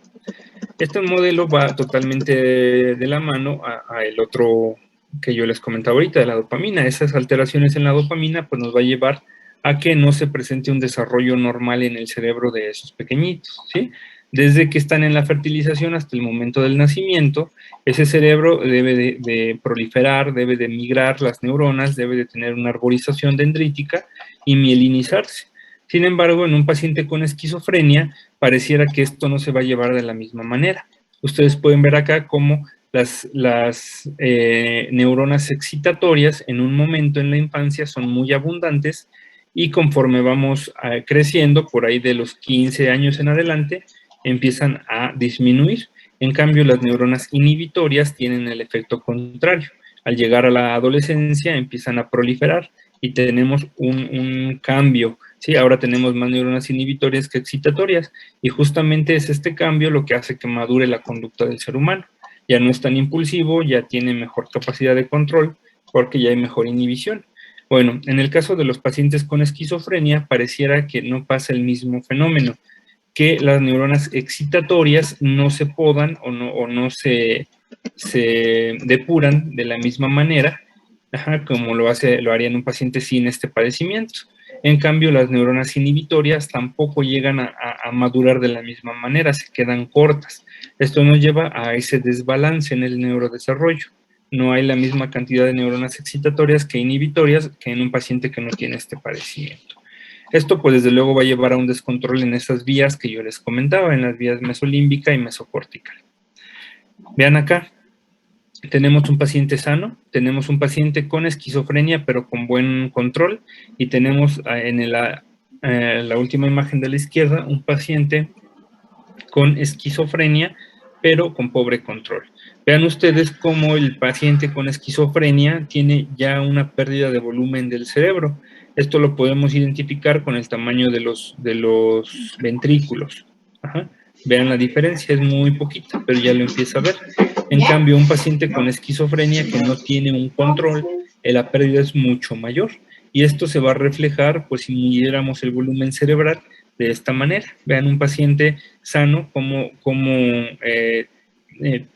Este modelo va totalmente de la mano a el otro que yo les comentaba ahorita, de la dopamina. Esas alteraciones en la dopamina pues nos va a llevar a que no se presente un desarrollo normal en el cerebro de esos pequeñitos, ¿sí? Desde que están en la fertilización hasta el momento del nacimiento, ese cerebro debe de proliferar, debe de migrar las neuronas, debe de tener una arborización dendrítica y mielinizarse. Sin embargo, en un paciente con esquizofrenia, pareciera que esto no se va a llevar de la misma manera. Ustedes pueden ver acá cómo las neuronas excitatorias en un momento en la infancia son muy abundantes y conforme vamos creciendo, por ahí de los 15 años en adelante, empiezan a disminuir. En cambio, las neuronas inhibitorias tienen el efecto contrario. Al llegar a la adolescencia empiezan a proliferar y tenemos un cambio, ¿sí? Ahora tenemos más neuronas inhibitorias que excitatorias y justamente es este cambio lo que hace que madure la conducta del ser humano. Ya no es tan impulsivo, ya tiene mejor capacidad de control porque ya hay mejor inhibición. Bueno, en el caso de los pacientes con esquizofrenia pareciera que no pasa el mismo fenómeno, que las neuronas excitatorias no se podan o no se depuran de la misma manera, como lo haría en un paciente sin este padecimiento. En cambio, las neuronas inhibitorias tampoco llegan a madurar de la misma manera, se quedan cortas. Esto nos lleva a ese desbalance en el neurodesarrollo. No hay la misma cantidad de neuronas excitatorias que inhibitorias que en un paciente que no tiene este padecimiento. Esto, pues, desde luego va a llevar a un descontrol en esas vías que yo les comentaba, en las vías mesolímbica y mesocórtica. Vean acá. Tenemos un paciente sano, tenemos un paciente con esquizofrenia, pero con buen control, y tenemos en la última imagen de la izquierda un paciente con esquizofrenia, pero con pobre control. Vean ustedes cómo el paciente con esquizofrenia tiene ya una pérdida de volumen del cerebro. Esto lo podemos identificar con el tamaño de los ventrículos. Ajá. Vean la diferencia, es muy poquita, pero ya lo empieza a ver. En cambio, un paciente con esquizofrenia que no tiene un control, la pérdida es mucho mayor. Y esto se va a reflejar, pues, si midiéramos el volumen cerebral de esta manera. Vean un paciente sano cómo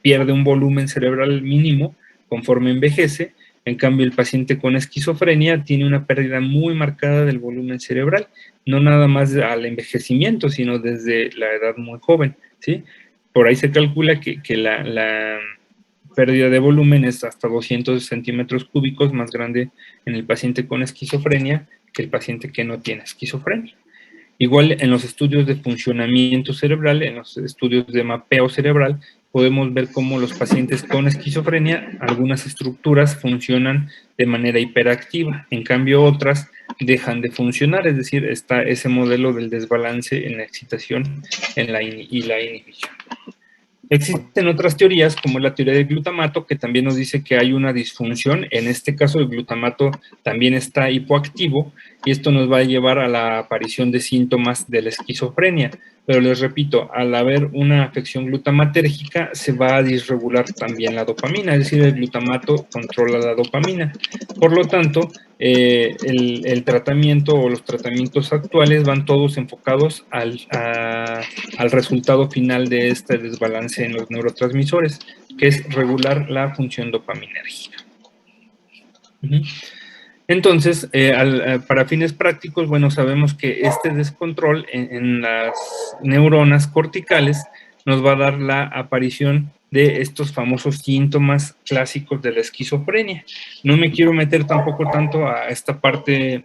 pierde un volumen cerebral mínimo conforme envejece. En cambio, el paciente con esquizofrenia tiene una pérdida muy marcada del volumen cerebral, no nada más al envejecimiento, sino desde la edad muy joven, ¿sí? Por ahí se calcula que la pérdida de volumen es hasta 200 centímetros cúbicos más grande en el paciente con esquizofrenia que el paciente que no tiene esquizofrenia. Igual en los estudios de funcionamiento cerebral, en los estudios de mapeo cerebral, podemos ver cómo los pacientes con esquizofrenia, algunas estructuras funcionan de manera hiperactiva, en cambio otras dejan de funcionar, es decir, está ese modelo del desbalance en la excitación y la inhibición. Existen otras teorías, como la teoría del glutamato, que también nos dice que hay una disfunción. En este caso, el glutamato también está hipoactivo y esto nos va a llevar a la aparición de síntomas de la esquizofrenia. Pero les repito, al haber una afección glutamatérgica, se va a disregular también la dopamina, es decir, el glutamato controla la dopamina. Por lo tanto, el tratamiento o los tratamientos actuales van todos enfocados al resultado final de este desbalance en los neurotransmisores, que es regular la función dopaminérgica. Entonces, para fines prácticos, bueno, sabemos que este descontrol en las neuronas corticales nos va a dar la aparición de estos famosos síntomas clásicos de la esquizofrenia. No me quiero meter tampoco tanto a esta parte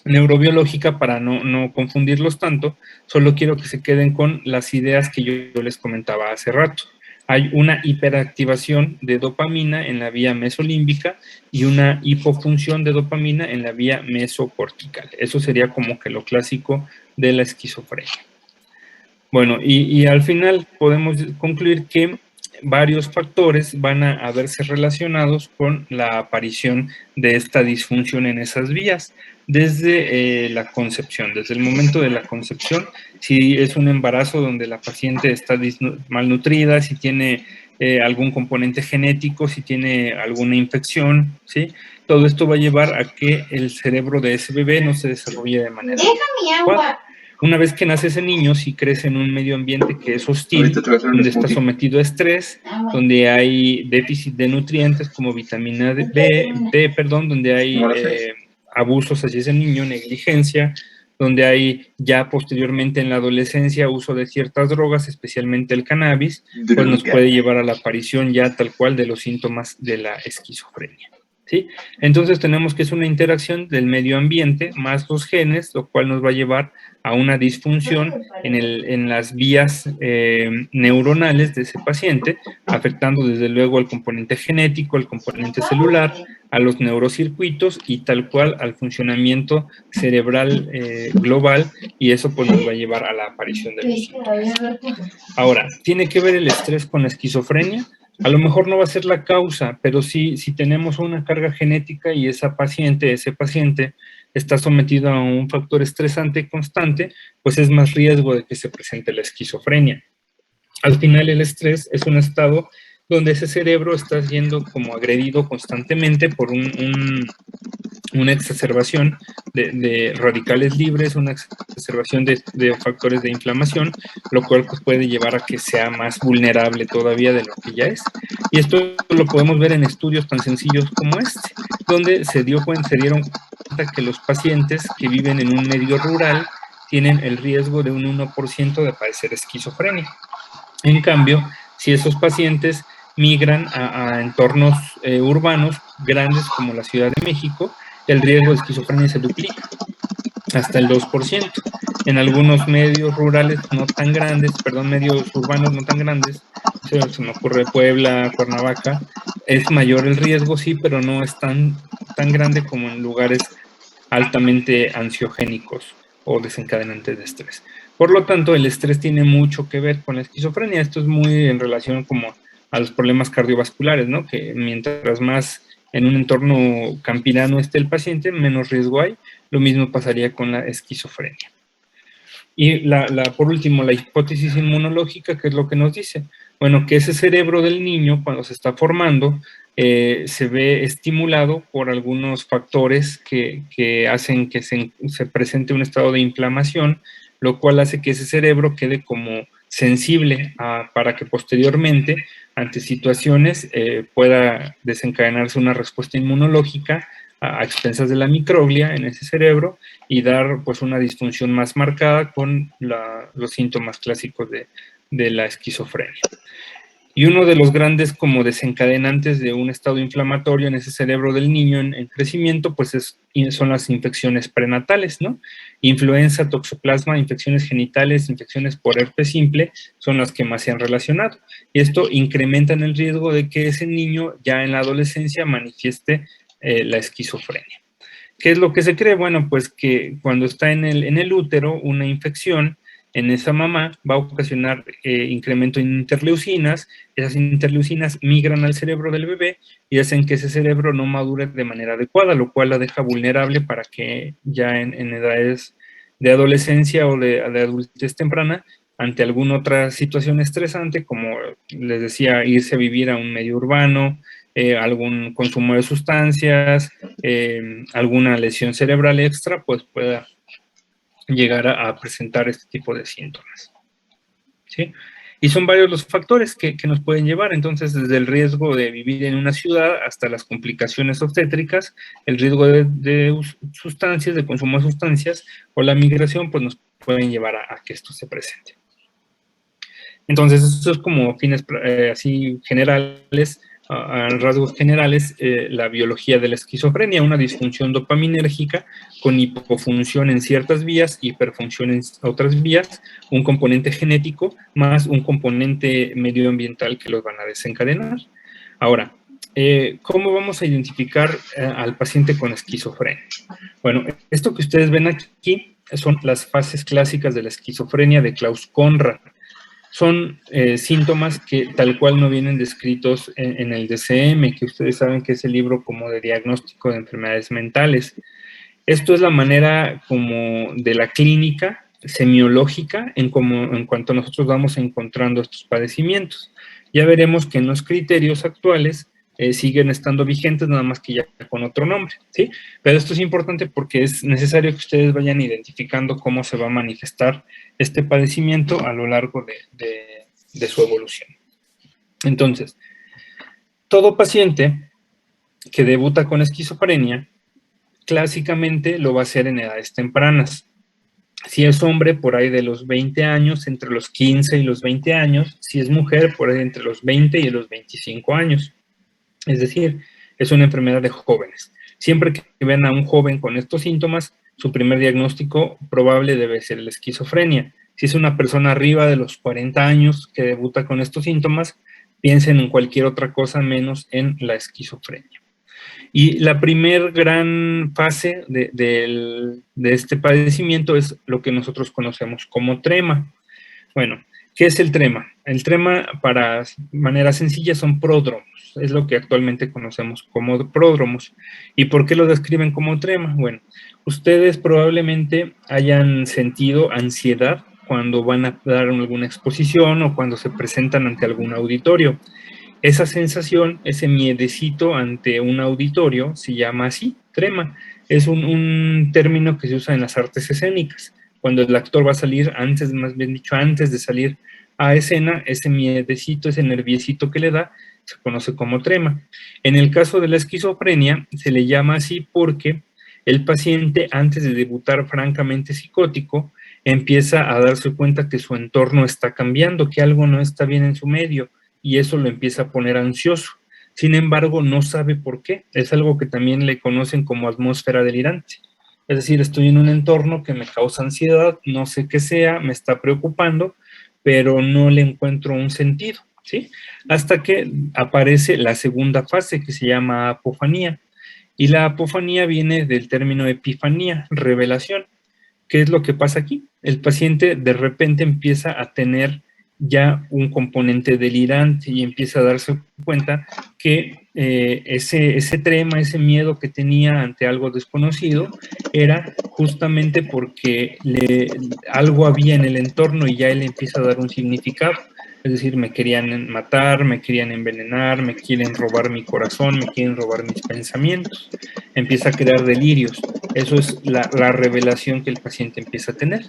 neurobiológica para no confundirlos tanto, solo quiero que se queden con las ideas que yo les comentaba hace rato. Hay una hiperactivación de dopamina en la vía mesolímbica y una hipofunción de dopamina en la vía mesocortical. Eso sería como que lo clásico de la esquizofrenia. Bueno, y al final podemos concluir que varios factores van a verse relacionados con la aparición de esta disfunción en esas vías, desde la concepción, desde el momento de la concepción, si es un embarazo donde la paciente está malnutrida, si tiene algún componente genético, si tiene alguna infección, ¿sí? Todo esto va a llevar a que el cerebro de ese bebé no se desarrolle de manera adecuada. Una vez que nace ese niño, si crece en un medio ambiente que es hostil, donde está sometido a estrés, donde hay déficit de nutrientes como vitamina D, donde hay abusos hacia ese niño, negligencia, donde hay ya posteriormente en la adolescencia uso de ciertas drogas, especialmente el cannabis, pues nos puede llevar a la aparición ya tal cual de los síntomas de la esquizofrenia. ¿Sí? Entonces tenemos que es una interacción del medio ambiente más los genes, lo cual nos va a llevar a una disfunción en las vías neuronales de ese paciente, afectando desde luego al componente genético, al componente celular, a los neurocircuitos y tal cual al funcionamiento cerebral global, y eso pues nos va a llevar a la aparición de los síntomas. Ahora, ¿tiene que ver el estrés con la esquizofrenia? A lo mejor no va a ser la causa, pero sí, si tenemos una carga genética y ese paciente está sometido a un factor estresante constante, pues es más riesgo de que se presente la esquizofrenia. Al final el estrés es un estado donde ese cerebro está siendo como agredido constantemente por una exacerbación de radicales libres, una exacerbación de factores de inflamación, lo cual pues, puede llevar a que sea más vulnerable todavía de lo que ya es. Y esto lo podemos ver en estudios tan sencillos como este, donde se dieron cuenta que los pacientes que viven en un medio rural tienen el riesgo de un 1% de padecer esquizofrenia. En cambio, si esos pacientes migran a entornos urbanos grandes como la Ciudad de México, el riesgo de esquizofrenia se duplica, hasta el 2%. En algunos medios rurales no tan grandes, medios urbanos no tan grandes, se me ocurre Puebla, Cuernavaca, es mayor el riesgo, sí, pero no es tan grande como en lugares altamente ansiogénicos o desencadenantes de estrés. Por lo tanto, el estrés tiene mucho que ver con la esquizofrenia. Esto es muy en relación como a los problemas cardiovasculares, ¿no? Que mientras más en un entorno campirano esté el paciente, menos riesgo hay. Lo mismo pasaría con la esquizofrenia. Y por último, la hipótesis inmunológica, ¿qué es lo que nos dice? Bueno, que ese cerebro del niño, cuando se está formando, se ve estimulado por algunos factores que hacen que se presente un estado de inflamación, lo cual hace que ese cerebro quede como sensible para que posteriormente, ante situaciones, pueda desencadenarse una respuesta inmunológica a expensas de la microglia en ese cerebro y dar pues una disfunción más marcada con los síntomas clásicos de la esquizofrenia. Y uno de los grandes como desencadenantes de un estado inflamatorio en ese cerebro del niño en crecimiento, pues son las infecciones prenatales, ¿no? Influenza, toxoplasma, infecciones genitales, infecciones por herpes simple, son las que más se han relacionado. Y esto incrementa en el riesgo de que ese niño ya en la adolescencia manifieste la esquizofrenia. ¿Qué es lo que se cree? Bueno, pues que cuando está en el útero, una infección en esa mamá va a ocasionar incremento en interleucinas. Esas interleucinas migran al cerebro del bebé y hacen que ese cerebro no madure de manera adecuada, lo cual la deja vulnerable para que ya en edades de adolescencia o de adultez temprana, ante alguna otra situación estresante, como les decía, irse a vivir a un medio urbano, algún consumo de sustancias, alguna lesión cerebral extra, pues pueda llegar a presentar este tipo de síntomas. ¿Sí? Y son varios los factores que nos pueden llevar, entonces, desde el riesgo de vivir en una ciudad hasta las complicaciones obstétricas, el riesgo de sustancias, de consumo de sustancias, o la migración, pues nos pueden llevar a que esto se presente. Entonces, eso es como fines así generales, a rasgos generales, la biología de la esquizofrenia, una disfunción dopaminérgica con hipofunción en ciertas vías, hiperfunción en otras vías, un componente genético más un componente medioambiental que los van a desencadenar. Ahora, ¿cómo vamos a identificar al paciente con esquizofrenia? Bueno, esto que ustedes ven aquí son las fases clásicas de la esquizofrenia de Klaus-Conrad. Son síntomas que tal cual no vienen descritos en el DSM, que ustedes saben que es el libro como de diagnóstico de enfermedades mentales. Esto es la manera como de la clínica semiológica en cuanto nosotros vamos encontrando estos padecimientos. Ya veremos que en los criterios actuales siguen estando vigentes, nada más que ya con otro nombre, ¿sí? Pero esto es importante porque es necesario que ustedes vayan identificando cómo se va a manifestar este padecimiento a lo largo de su evolución. Entonces, todo paciente que debuta con esquizofrenia, clásicamente lo va a hacer en edades tempranas. Si es hombre, por ahí de los 20 años, entre los 15 y los 20 años. Si es mujer, por ahí entre los 20 y los 25 años. Es decir, es una enfermedad de jóvenes. Siempre que vean a un joven con estos síntomas, su primer diagnóstico probable debe ser la esquizofrenia. Si es una persona arriba de los 40 años que debuta con estos síntomas, piensen en cualquier otra cosa menos en la esquizofrenia. Y la primer gran fase de este padecimiento es lo que nosotros conocemos como trema. Bueno, ¿qué es el trema? El trema, para manera sencilla, son pródromos. Es lo que actualmente conocemos como pródromos. ¿Y por qué lo describen como trema? Bueno, ustedes probablemente hayan sentido ansiedad cuando van a dar alguna exposición o cuando se presentan ante algún auditorio. Esa sensación, ese miedecito ante un auditorio, se llama así, trema. Es un término que se usa en las artes escénicas. Cuando el actor va a salir, más bien dicho, antes de salir a escena, ese miedecito, ese nerviecito que le da, se conoce como trema. En el caso de la esquizofrenia, se le llama así porque el paciente, antes de debutar francamente psicótico, empieza a darse cuenta que su entorno está cambiando, que algo no está bien en su medio, y eso lo empieza a poner ansioso. Sin embargo, no sabe por qué. Es algo que también le conocen como atmósfera delirante. Es decir, estoy en un entorno que me causa ansiedad, no sé qué sea, me está preocupando, pero no le encuentro un sentido, ¿sí? Hasta que aparece la segunda fase, que se llama apofanía. Y la apofanía viene del término epifanía, revelación. ¿Qué es lo que pasa aquí? el paciente de repente empieza a tener ya un componente delirante y empieza a darse cuenta que ese trema, ese miedo que tenía ante algo desconocido era justamente porque algo había en el entorno y ya él empieza a dar un significado. Es decir, me querían matar, me querían envenenar, me quieren robar mi corazón, me quieren robar mis pensamientos. Empieza a crear delirios. Eso es la revelación que el paciente empieza a tener.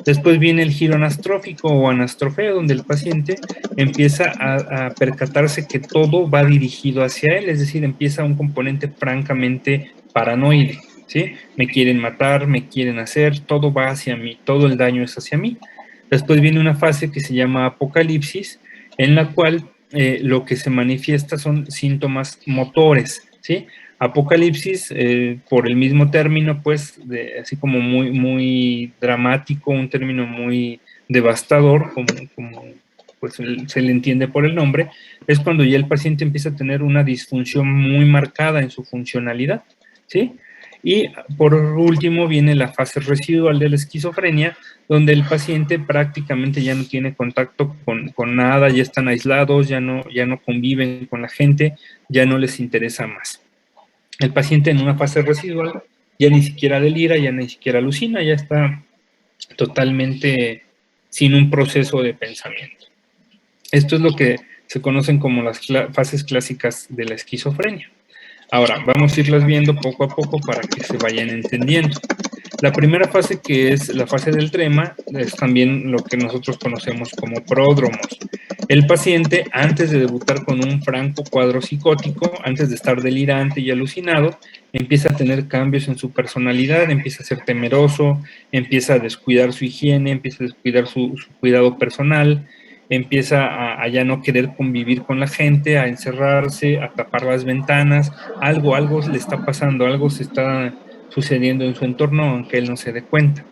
Después viene el giro anastrófico o anastrofeo, donde el paciente empieza a percatarse que todo va dirigido hacia él, es decir, empieza un componente francamente paranoide, ¿sí? Me quieren matar, me quieren hacer, todo va hacia mí, todo el daño es hacia mí. Después viene una fase que se llama apocalipsis, en la cual lo que se manifiesta son síntomas motores, ¿sí? Apocalipsis, por el mismo término, pues, así como muy dramático, un término muy devastador, como pues se le entiende por el nombre, es cuando ya el paciente empieza a tener una disfunción muy marcada en su funcionalidad, ¿sí? Y por último viene la fase residual de la esquizofrenia, donde el paciente prácticamente ya no tiene contacto con nada, ya están aislados, ya no conviven con la gente, ya no les interesa más. El paciente en una fase residual ya ni siquiera delira, ya ni siquiera alucina, ya está totalmente sin un proceso de pensamiento. Esto es lo que se conocen como las fases clásicas de la esquizofrenia. Ahora, vamos a irlas viendo poco a poco para que se vayan entendiendo. La primera fase, que es la fase del trema, es también lo que nosotros conocemos como pródromos. El paciente, antes de debutar con un franco cuadro psicótico, antes de estar delirante y alucinado, empieza a tener cambios en su personalidad, empieza a ser temeroso, empieza a descuidar su higiene, empieza a descuidar su cuidado personal, empieza a ya no querer convivir con la gente, a encerrarse, a tapar las ventanas, algo le está pasando, algo se está sucediendo en su entorno, aunque él no se dé cuenta.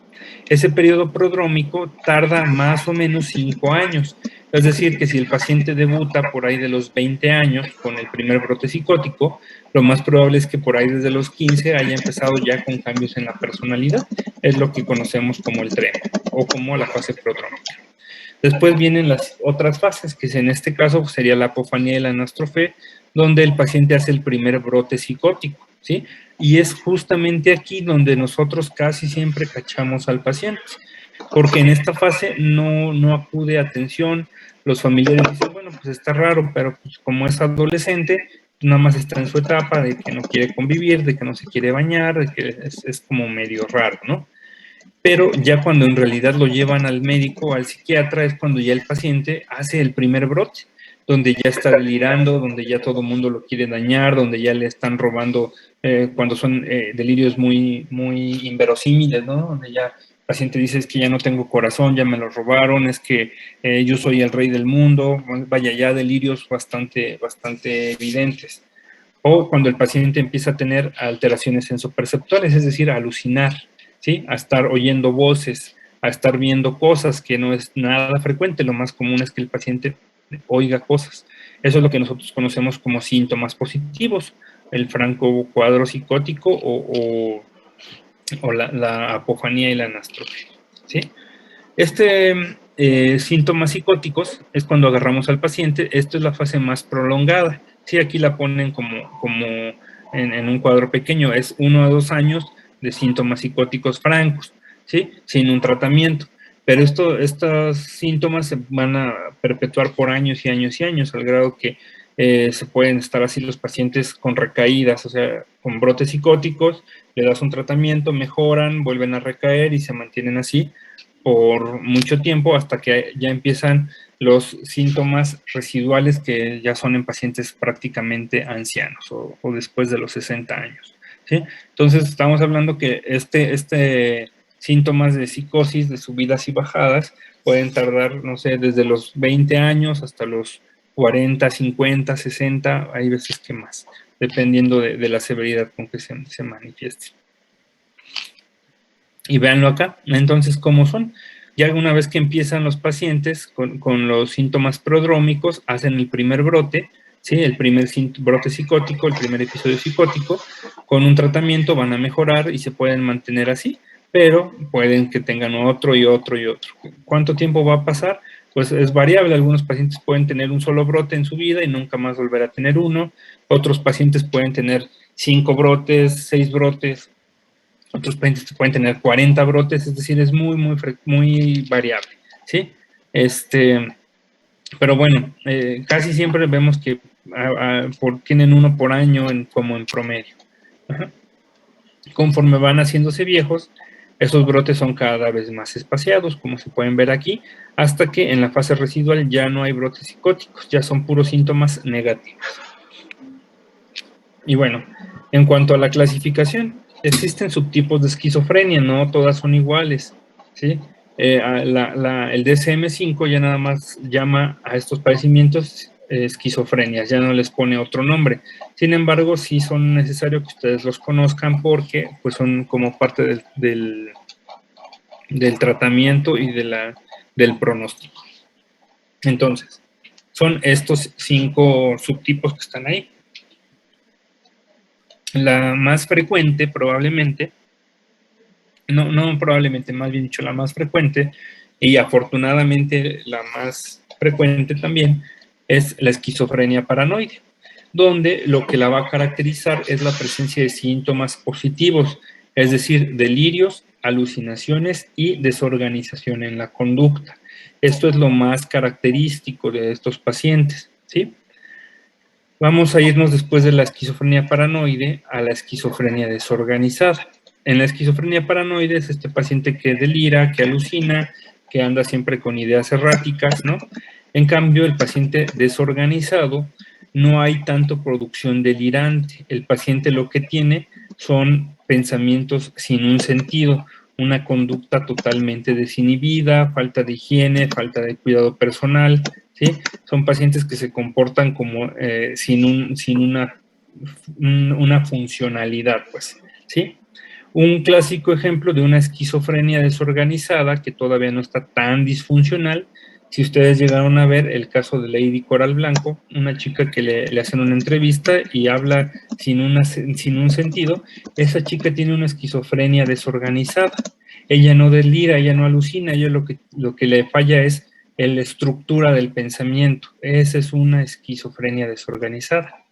Ese periodo prodrómico tarda más o menos 5 años, es decir, que si el paciente debuta por ahí de los 20 años con el primer brote psicótico, lo más probable es que por ahí desde los 15 haya empezado ya con cambios en la personalidad, es lo que conocemos como el trema o como la fase prodrómica. Después vienen las otras fases, que en este caso sería la apofanía y la anastrofé, donde el paciente hace el primer brote psicótico, ¿sí? Y es justamente aquí donde nosotros casi siempre cachamos al paciente, porque en esta fase no acude atención, los familiares dicen, bueno, pues está raro, pero pues como es adolescente, nada más está en su etapa de que no quiere convivir, de que no se quiere bañar, de que es como medio raro, ¿no? Pero ya cuando en realidad lo llevan al médico, al psiquiatra, es cuando ya el paciente hace el primer brote, donde ya está delirando, donde ya todo el mundo lo quiere dañar, donde ya le están robando, cuando son delirios muy inverosímiles, ¿no? Donde ya el paciente dice, es que ya no tengo corazón, ya me lo robaron, es que yo soy el rey del mundo, vaya, ya delirios bastante evidentes. O cuando el paciente empieza a tener alteraciones sensoperceptuales, es decir, a alucinar, ¿sí? A estar oyendo voces, a estar viendo cosas, que no es nada frecuente. Lo más común es que el paciente oiga cosas. Eso es lo que nosotros conocemos como síntomas positivos, el franco cuadro psicótico o la apofanía y la anastrofia, ¿sí? Síntomas psicóticos es cuando agarramos al paciente. Esto es la fase más prolongada. Sí, aquí la ponen como en un cuadro pequeño, es 1 a 2 años de síntomas psicóticos francos, ¿sí? Sin un tratamiento. Pero estos síntomas se van a perpetuar por años y años y años, al grado que se pueden estar así los pacientes con recaídas, o sea, con brotes psicóticos, le das un tratamiento, mejoran, vuelven a recaer y se mantienen así por mucho tiempo hasta que ya empiezan los síntomas residuales, que ya son en pacientes prácticamente ancianos o después de los 60 años, ¿sí? Entonces estamos hablando que síntomas de psicosis, de subidas y bajadas, pueden tardar, no sé, desde los 20 años hasta los 40, 50, 60, hay veces que más, dependiendo de la severidad con que se manifieste. Y véanlo acá, entonces, ¿cómo son? Ya una vez que empiezan los pacientes con los síntomas prodrómicos, hacen el primer brote, ¿sí? El primer brote psicótico, el primer episodio psicótico, con un tratamiento van a mejorar y se pueden mantener así pero pueden que tengan otro y otro y otro. ¿Cuánto tiempo va a pasar? Pues es variable. Algunos pacientes pueden tener un solo brote en su vida y nunca más volver a tener uno. Otros pacientes pueden tener 5 brotes, 6 brotes. Otros pacientes pueden tener 40 brotes, es decir, es muy variable, ¿sí? Pero bueno, casi siempre vemos que tienen uno por año como en promedio. Ajá. Conforme van haciéndose viejos, esos brotes son cada vez más espaciados, como se pueden ver aquí, hasta que en la fase residual ya no hay brotes psicóticos, ya son puros síntomas negativos. Y bueno, en cuanto a la clasificación, existen subtipos de esquizofrenia, no todas son iguales, ¿sí? El DSM-5 ya nada más llama a estos padecimientos esquizofrenias, ya no les pone otro nombre. Sin embargo, sí son necesarios que ustedes los conozcan porque pues, son como parte del tratamiento y del pronóstico. Entonces, son estos 5 subtipos que están ahí. La más frecuente probablemente, no probablemente, más bien dicho, la más frecuente y afortunadamente la más frecuente también es la esquizofrenia paranoide, donde lo que la va a caracterizar es la presencia de síntomas positivos, es decir, delirios, alucinaciones y desorganización en la conducta. Esto es lo más característico de estos pacientes, ¿sí? Vamos a irnos después de la esquizofrenia paranoide a la esquizofrenia desorganizada. En la esquizofrenia paranoide es este paciente que delira, que alucina, que anda siempre con ideas erráticas, ¿no? En cambio, el paciente desorganizado no hay tanto producción delirante. El paciente lo que tiene son pensamientos sin un sentido, una conducta totalmente desinhibida, falta de higiene, falta de cuidado personal, ¿sí? Son pacientes que se comportan como sin una funcionalidad, pues, ¿sí? Un clásico ejemplo de una esquizofrenia desorganizada que todavía no está tan disfuncional, si ustedes llegaron a ver el caso de Lady Coral Blanco, una chica que le hacen una entrevista y habla sin un sentido, esa chica tiene una esquizofrenia desorganizada. Ella no delira, ella no alucina, ella lo que le falla es la estructura del pensamiento. Esa es una esquizofrenia desorganizada.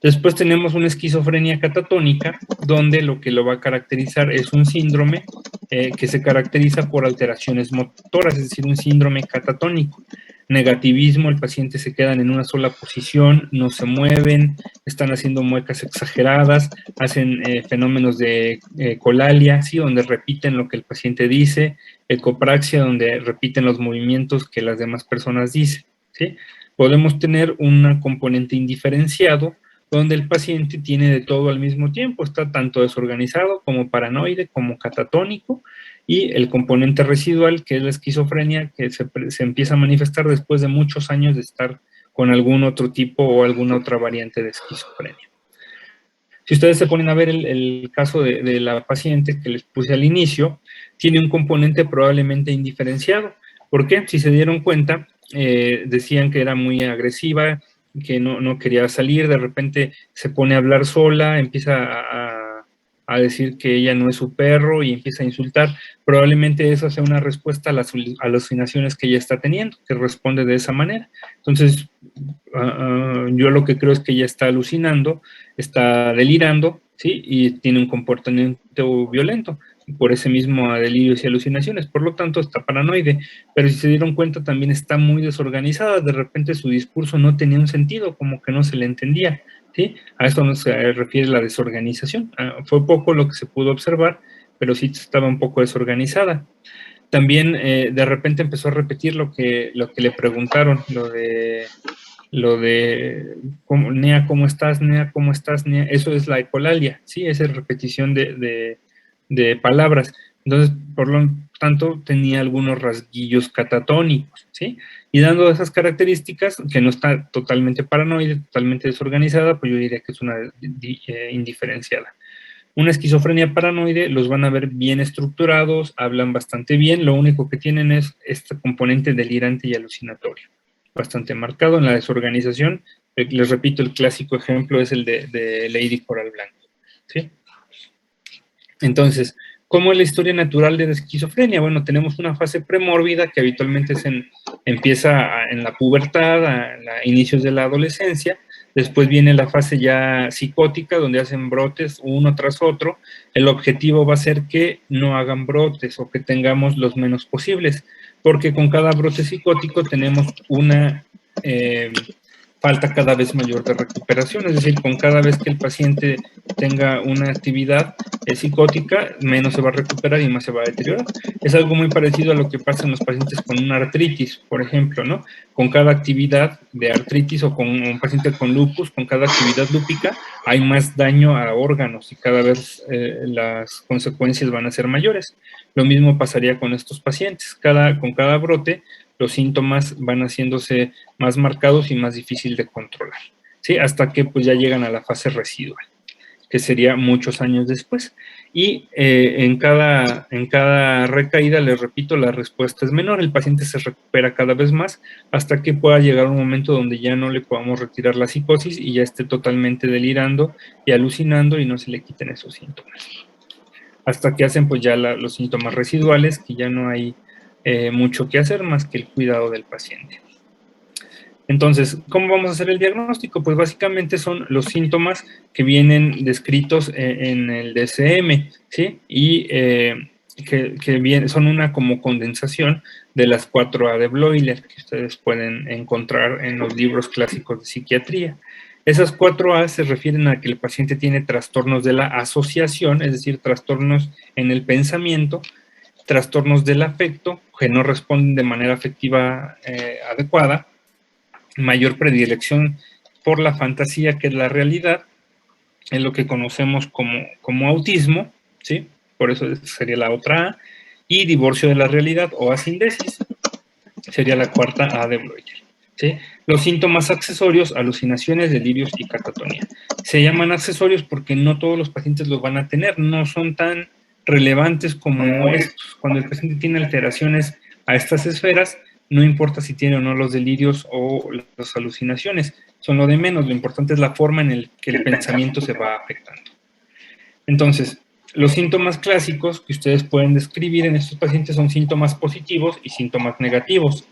Después tenemos una esquizofrenia catatónica, donde lo que lo va a caracterizar es un síndrome que se caracteriza por alteraciones motoras, es decir, un síndrome catatónico. Negativismo, el paciente se quedan en una sola posición, no se mueven, están haciendo muecas exageradas, hacen fenómenos de colalia, ¿sí? Donde repiten lo que el paciente dice, ecopraxia, donde repiten los movimientos que las demás personas dicen, ¿sí? Podemos tener un componente indiferenciado, donde el paciente tiene de todo al mismo tiempo, está tanto desorganizado como paranoide, como catatónico, y el componente residual, que es la esquizofrenia, que se empieza a manifestar después de muchos años de estar con algún otro tipo o alguna otra variante de esquizofrenia. Si ustedes se ponen a ver el caso de la paciente que les puse al inicio, tiene un componente probablemente indiferenciado. ¿Por qué? Si se dieron cuenta, decían que era muy agresiva, que no quería salir, de repente se pone a hablar sola, empieza a decir que ella no es su perro y empieza a insultar. Probablemente eso sea una respuesta a las alucinaciones que ella está teniendo, que responde de esa manera. Entonces, yo lo que creo es que ella está alucinando, está delirando, ¿sí? Y tiene un comportamiento violento por ese mismo delirios y alucinaciones, por lo tanto está paranoide, pero si se dieron cuenta también está muy desorganizada, de repente su discurso no tenía un sentido, como que no se le entendía, ¿sí? A esto no se refiere la desorganización, fue poco lo que se pudo observar, pero sí estaba un poco desorganizada. También de repente empezó a repetir lo que le preguntaron, Nea, ¿cómo estás? Nea, ¿cómo estás? Nea, eso es la ecolalia, ¿sí? Esa es repetición de palabras. Entonces, por lo tanto, tenía algunos rasguillos catatónicos, ¿sí? Y dando esas características, que no está totalmente paranoide, totalmente desorganizada, pues yo diría que es una indiferenciada. Una esquizofrenia paranoide los van a ver bien estructurados, hablan bastante bien, lo único que tienen es este componente delirante y alucinatorio, bastante marcado. En la desorganización, les repito, el clásico ejemplo es el de Lady Coral Blanco, ¿sí? Entonces, ¿Cómo es la historia natural de la esquizofrenia? Bueno, tenemos una fase premórbida que habitualmente empieza en la pubertad, a inicios de la adolescencia. Después viene la fase ya psicótica, donde hacen brotes uno tras otro. El objetivo va a ser que no hagan brotes o que tengamos los menos posibles, porque con cada brote psicótico tenemos una falta cada vez mayor de recuperación, es decir, con cada vez que el paciente tenga una actividad psicótica, menos se va a recuperar y más se va a deteriorar. Es algo muy parecido a lo que pasa en los pacientes con una artritis, por ejemplo, ¿no? Con cada actividad de artritis o con un paciente con lupus, con cada actividad lúpica, hay más daño a órganos y cada vez las consecuencias van a ser mayores. Lo mismo pasaría con estos pacientes. Con cada brote, los síntomas van haciéndose más marcados y más difícil de controlar, ¿sí? Hasta que pues ya llegan a la fase residual, que sería muchos años después. Y en cada recaída, les repito, la respuesta es menor, el paciente se recupera cada vez más hasta que pueda llegar un momento donde ya no le podamos retirar la psicosis y ya esté totalmente delirando y alucinando y no se le quiten esos síntomas. Hasta que hacen pues ya los síntomas residuales, que ya no hay mucho que hacer más que el cuidado del paciente. Entonces, ¿cómo vamos a hacer el diagnóstico? Pues básicamente son los síntomas que vienen descritos en el DSM, ¿sí? Y que son una como condensación de las 4A de Bloiler, que ustedes pueden encontrar en los libros clásicos de psiquiatría. Esas 4A se refieren a que el paciente tiene trastornos de la asociación, es decir, trastornos en el pensamiento, trastornos del afecto, que no responden de manera afectiva adecuada, mayor predilección por la fantasía que es la realidad, es lo que conocemos como autismo, ¿sí? Por eso sería la otra A, y divorcio de la realidad o asindesis, sería la cuarta A de Bloiler, ¿sí? Los síntomas accesorios, alucinaciones, delirios y catatonía. Se llaman accesorios porque no todos los pacientes los van a tener, no son tan relevantes como estos. Cuando el paciente tiene alteraciones a estas esferas, no importa si tiene o no los delirios o las alucinaciones, son lo de menos, lo importante es la forma en que el pensamiento se va afectando. Entonces, los síntomas clásicos que ustedes pueden describir en estos pacientes son síntomas positivos y síntomas negativos.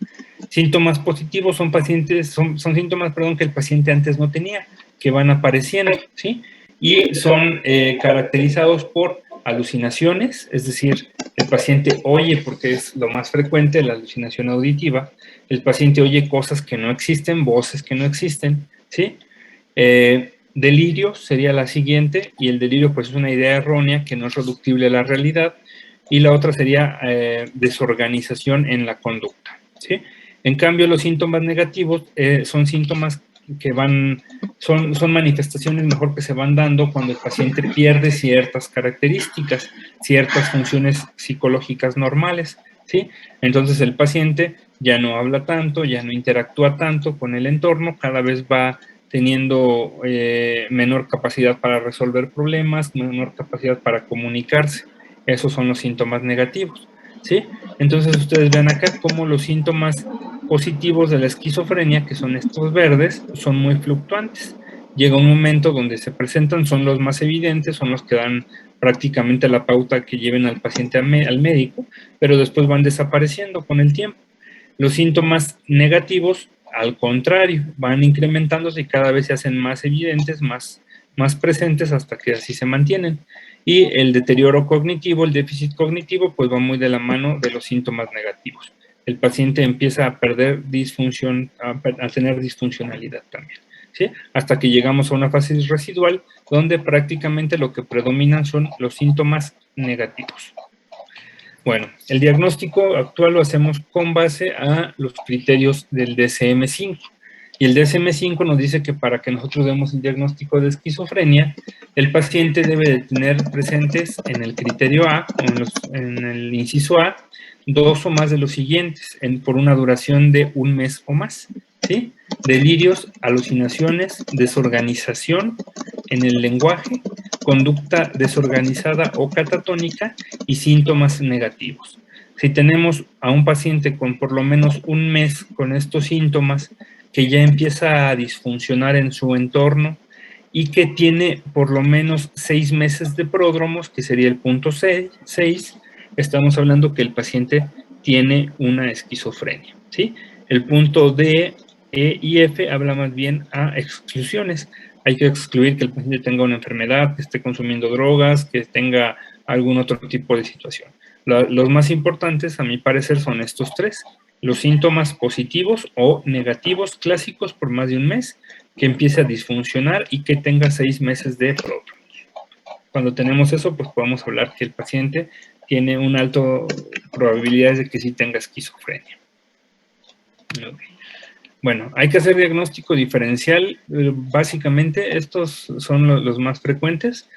Síntomas positivos son síntomas, que el paciente antes no tenía, que van apareciendo, ¿sí? Y son caracterizados por alucinaciones, es decir, el paciente oye, porque es lo más frecuente, la alucinación auditiva, el paciente oye cosas que no existen, voces que no existen, ¿sí? Delirio sería la siguiente, y el delirio pues es una idea errónea que no es reductible a la realidad, y la otra sería desorganización en la conducta, ¿sí? En cambio, los síntomas negativos son síntomas que son manifestaciones mejor que se van dando cuando el paciente pierde ciertas características, ciertas funciones psicológicas normales, ¿sí? Entonces el paciente ya no habla tanto, ya no interactúa tanto con el entorno, cada vez va teniendo menor capacidad para resolver problemas, menor capacidad para comunicarse. Esos son los síntomas negativos, ¿sí? Entonces ustedes ven acá cómo los síntomas positivos de la esquizofrenia, que son estos verdes, son muy fluctuantes. Llega un momento donde se presentan, son los más evidentes, son los que dan prácticamente la pauta que lleven al paciente al médico, pero después van desapareciendo con el tiempo. Los síntomas negativos, al contrario, van incrementándose y cada vez se hacen más evidentes, más presentes hasta que así se mantienen. Y el deterioro cognitivo, el déficit cognitivo, pues va muy de la mano de los síntomas negativos. El paciente empieza a perder disfunción, a tener disfuncionalidad también, ¿sí? Hasta que llegamos a una fase residual donde prácticamente lo que predominan son los síntomas negativos. Bueno, el diagnóstico actual lo hacemos con base a los criterios del DSM-5. Y el DSM-5 nos dice que para que nosotros demos el diagnóstico de esquizofrenia, el paciente debe de tener presentes en el criterio A, en el inciso A, 2 o más de los siguientes, por una duración de 1 mes o más, ¿sí? Delirios, alucinaciones, desorganización en el lenguaje, conducta desorganizada o catatónica y síntomas negativos. Si tenemos a un paciente con por lo menos 1 mes con estos síntomas, que ya empieza a disfuncionar en su entorno, y que tiene por lo menos 6 meses de pródromos, que sería el punto 6, estamos hablando que el paciente tiene una esquizofrenia, ¿sí? El punto D, E y F habla más bien a exclusiones. Hay que excluir que el paciente tenga una enfermedad, que esté consumiendo drogas, que tenga algún otro tipo de situación. Los más importantes, a mi parecer, son estos 3. Los síntomas positivos o negativos clásicos por más de un mes, que empiece a disfuncionar y que tenga 6 meses de pródromos. Cuando tenemos eso, pues podemos hablar que el paciente tiene una alta probabilidad de que sí tenga esquizofrenia. Okay. Bueno, hay que hacer diagnóstico diferencial. Básicamente, estos son los más frecuentes.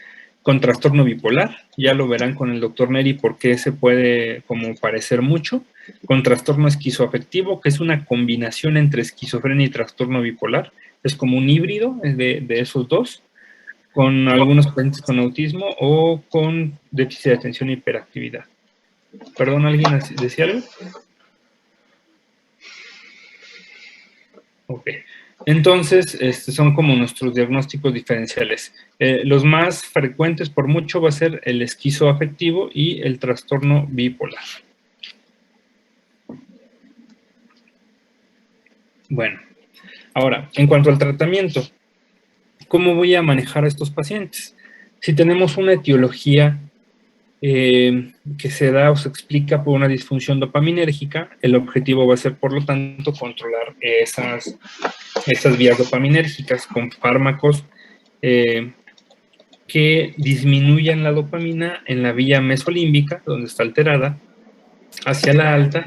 Con trastorno bipolar, ya lo verán con el doctor Neri porque se puede como parecer mucho. Con trastorno esquizoafectivo, que es una combinación entre esquizofrenia y trastorno bipolar. Es como un híbrido de esos dos. Con algunos pacientes con autismo o con déficit de atención e hiperactividad. ¿Perdón, alguien decía algo? Ok. Entonces, son como nuestros diagnósticos diferenciales. Los más frecuentes por mucho va a ser el esquizoafectivo y el trastorno bipolar. Bueno, ahora, en cuanto al tratamiento, ¿cómo voy a manejar a estos pacientes? Si tenemos una etiología que se da o se explica por una disfunción dopaminérgica, el objetivo va a ser, por lo tanto, controlar esas vías dopaminérgicas con fármacos que disminuyan la dopamina en la vía mesolímbica, donde está alterada, hacia la alta,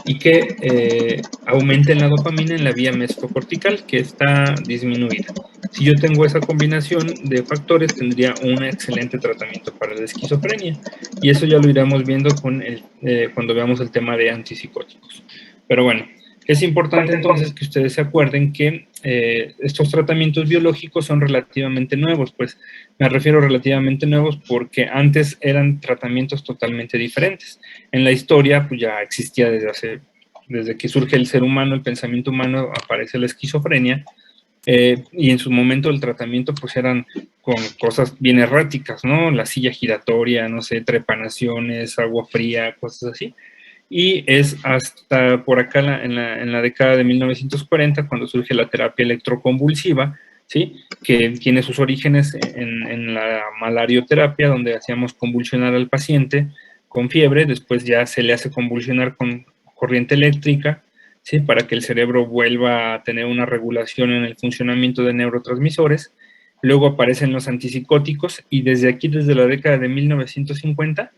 y que aumenten la dopamina en la vía mesocortical, que está disminuida. Si yo tengo esa combinación de factores, tendría un excelente tratamiento para la esquizofrenia. Y eso ya lo iremos viendo cuando veamos el tema de antipsicóticos. Pero bueno, es importante entonces que ustedes se acuerden que estos tratamientos biológicos son relativamente nuevos. Pues me refiero relativamente nuevos porque antes eran tratamientos totalmente diferentes. En la historia, pues ya existía desde que surge el ser humano, el pensamiento humano, aparece la esquizofrenia. Y en su momento el tratamiento pues eran con cosas bien erráticas, ¿no? La silla giratoria, no sé, trepanaciones, agua fría, cosas así. Y es hasta por acá en la década de 1940 cuando surge la terapia electroconvulsiva, ¿sí? Que tiene sus orígenes en la malarioterapia, donde hacíamos convulsionar al paciente con fiebre, después ya se le hace convulsionar con corriente eléctrica, ¿sí? Para que el cerebro vuelva a tener una regulación en el funcionamiento de neurotransmisores. Luego aparecen los antipsicóticos y desde aquí, desde la década de 1950,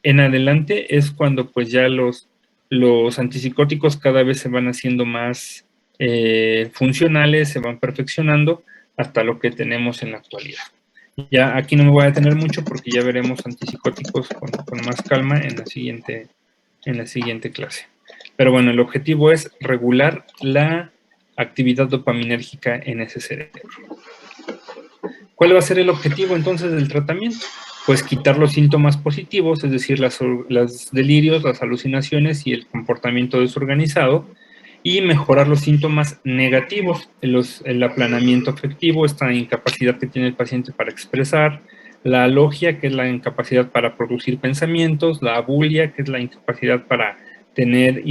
en adelante es cuando pues ya los antipsicóticos cada vez se van haciendo más funcionales, se van perfeccionando hasta lo que tenemos en la actualidad. Ya aquí no me voy a detener mucho porque ya veremos antipsicóticos con más calma en la siguiente clase. Pero bueno, el objetivo es regular la actividad dopaminérgica en ese cerebro. ¿Cuál va a ser el objetivo entonces del tratamiento? Pues quitar los síntomas positivos, es decir, los delirios, las alucinaciones y el comportamiento desorganizado, y mejorar los síntomas negativos, el aplanamiento afectivo, esta incapacidad que tiene el paciente para expresar, la alogia, que es la incapacidad para producir pensamientos, la abulia, que es la incapacidad para tener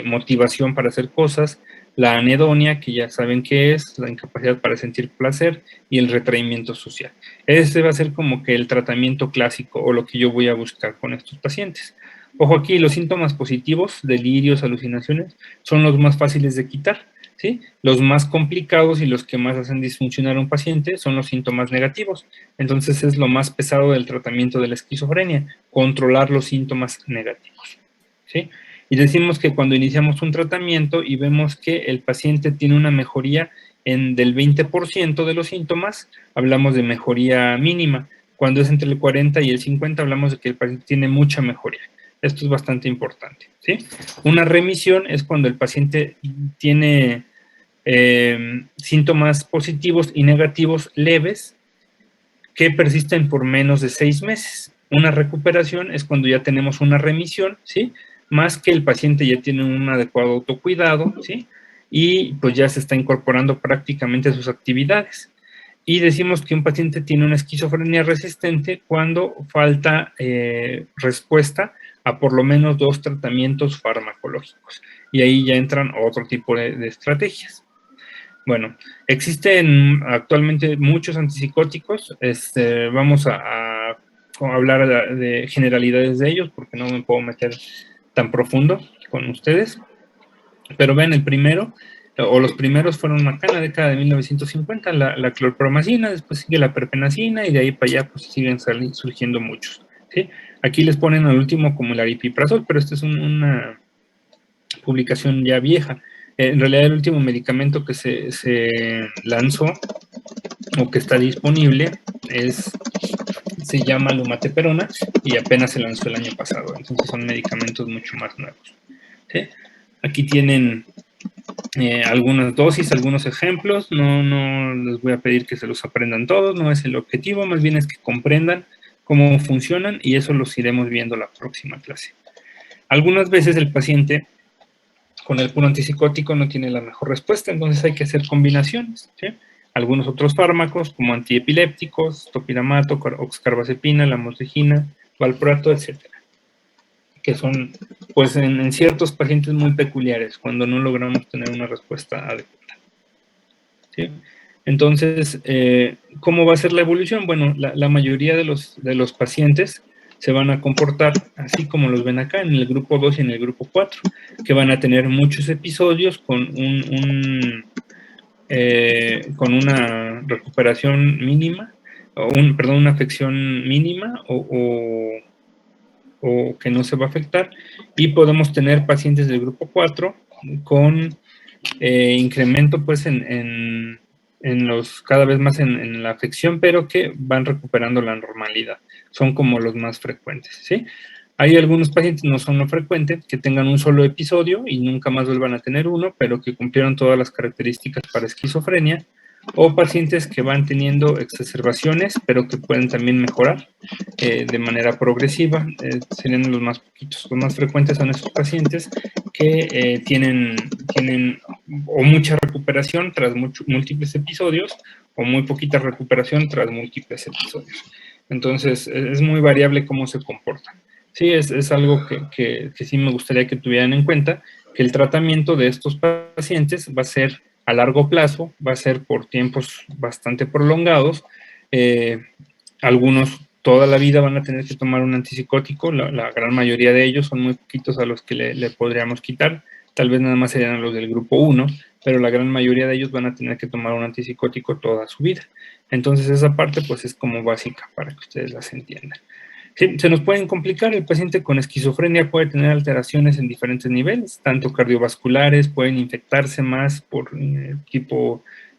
motivación para hacer cosas, la anedonia, que ya saben qué es, la incapacidad para sentir placer, y el retraimiento social. Ese va a ser como que el tratamiento clásico o lo que yo voy a buscar con estos pacientes. Ojo aquí, los síntomas positivos, delirios, alucinaciones, son los más fáciles de quitar, ¿sí? Los más complicados y los que más hacen disfuncionar a un paciente son los síntomas negativos. Entonces es lo más pesado del tratamiento de la esquizofrenia, controlar los síntomas negativos, ¿sí? Y decimos que cuando iniciamos un tratamiento y vemos que el paciente tiene una mejoría del 20% de los síntomas, hablamos de mejoría mínima. Cuando es entre el 40 y el 50, hablamos de que el paciente tiene mucha mejoría. Esto es bastante importante, ¿sí? Una remisión es cuando el paciente tiene síntomas positivos y negativos leves que persisten por menos de 6 meses. Una recuperación es cuando ya tenemos una remisión, ¿sí? Más que el paciente ya tiene un adecuado autocuidado, ¿sí? Y pues ya se está incorporando prácticamente a sus actividades. Y decimos que un paciente tiene una esquizofrenia resistente cuando falta respuesta a por lo menos 2 tratamientos farmacológicos. Y ahí ya entran otro tipo de estrategias. Bueno, existen actualmente muchos antipsicóticos. Vamos a hablar de generalidades de ellos porque no me puedo meter tan profundo con ustedes. Pero vean, el primero, o los primeros fueron acá en la década de 1950, la clorpromazina, después sigue la perpenacina y de ahí para allá pues siguen surgiendo muchos. ¿Sí? Aquí les ponen al último como el aripiprazol, pero esta es una publicación ya vieja. En realidad el último medicamento que se lanzó o que está disponible se llama lumateperona y apenas se lanzó el año pasado. Entonces son medicamentos mucho más nuevos. ¿Sí? Aquí tienen algunas dosis, algunos ejemplos. No les voy a pedir que se los aprendan todos, no es el objetivo, más bien es que comprendan cómo funcionan y eso los iremos viendo la próxima clase. Algunas veces el paciente con el puro antipsicótico no tiene la mejor respuesta, entonces hay que hacer combinaciones, ¿sí? Algunos otros fármacos como antiepilépticos, topiramato, oxcarbazepina, lamotrigina, valproato, etcétera, que son, pues, en ciertos pacientes muy peculiares, cuando no logramos tener una respuesta adecuada. ¿Sí? Entonces, ¿cómo va a ser la evolución? Bueno, la mayoría de los pacientes se van a comportar así como los ven acá, en el grupo 2 y en el grupo 4, que van a tener muchos episodios con con una recuperación mínima, perdón, una afección mínima o que no se va a afectar, y podemos tener pacientes del grupo 4 con incremento pues en los cada vez más en la afección, pero que van recuperando la normalidad. Son como los más frecuentes, ¿sí? Hay algunos pacientes, no son lo frecuente, que tengan un solo episodio y nunca más vuelvan a tener uno, pero que cumplieron todas las características para esquizofrenia, o pacientes que van teniendo exacerbaciones, pero que pueden también mejorar de manera progresiva. Serían los más poquitos. Los más frecuentes son esos pacientes que tienen o mucha recuperación tras múltiples episodios, o muy poquita recuperación tras múltiples episodios. Entonces, es muy variable cómo se comportan. Sí, es algo que sí me gustaría que tuvieran en cuenta, que el tratamiento de estos pacientes va a ser a largo plazo, va a ser por tiempos bastante prolongados. Algunos toda la vida van a tener que tomar un antipsicótico, la gran mayoría de ellos, son muy poquitos a los que le podríamos quitar, tal vez nada más serían los del grupo 1, pero la gran mayoría de ellos van a tener que tomar un antipsicótico toda su vida. Entonces esa parte pues es como básica para que ustedes las entiendan. Sí, se nos pueden complicar. El paciente con esquizofrenia puede tener alteraciones en diferentes niveles, tanto cardiovasculares, pueden infectarse más por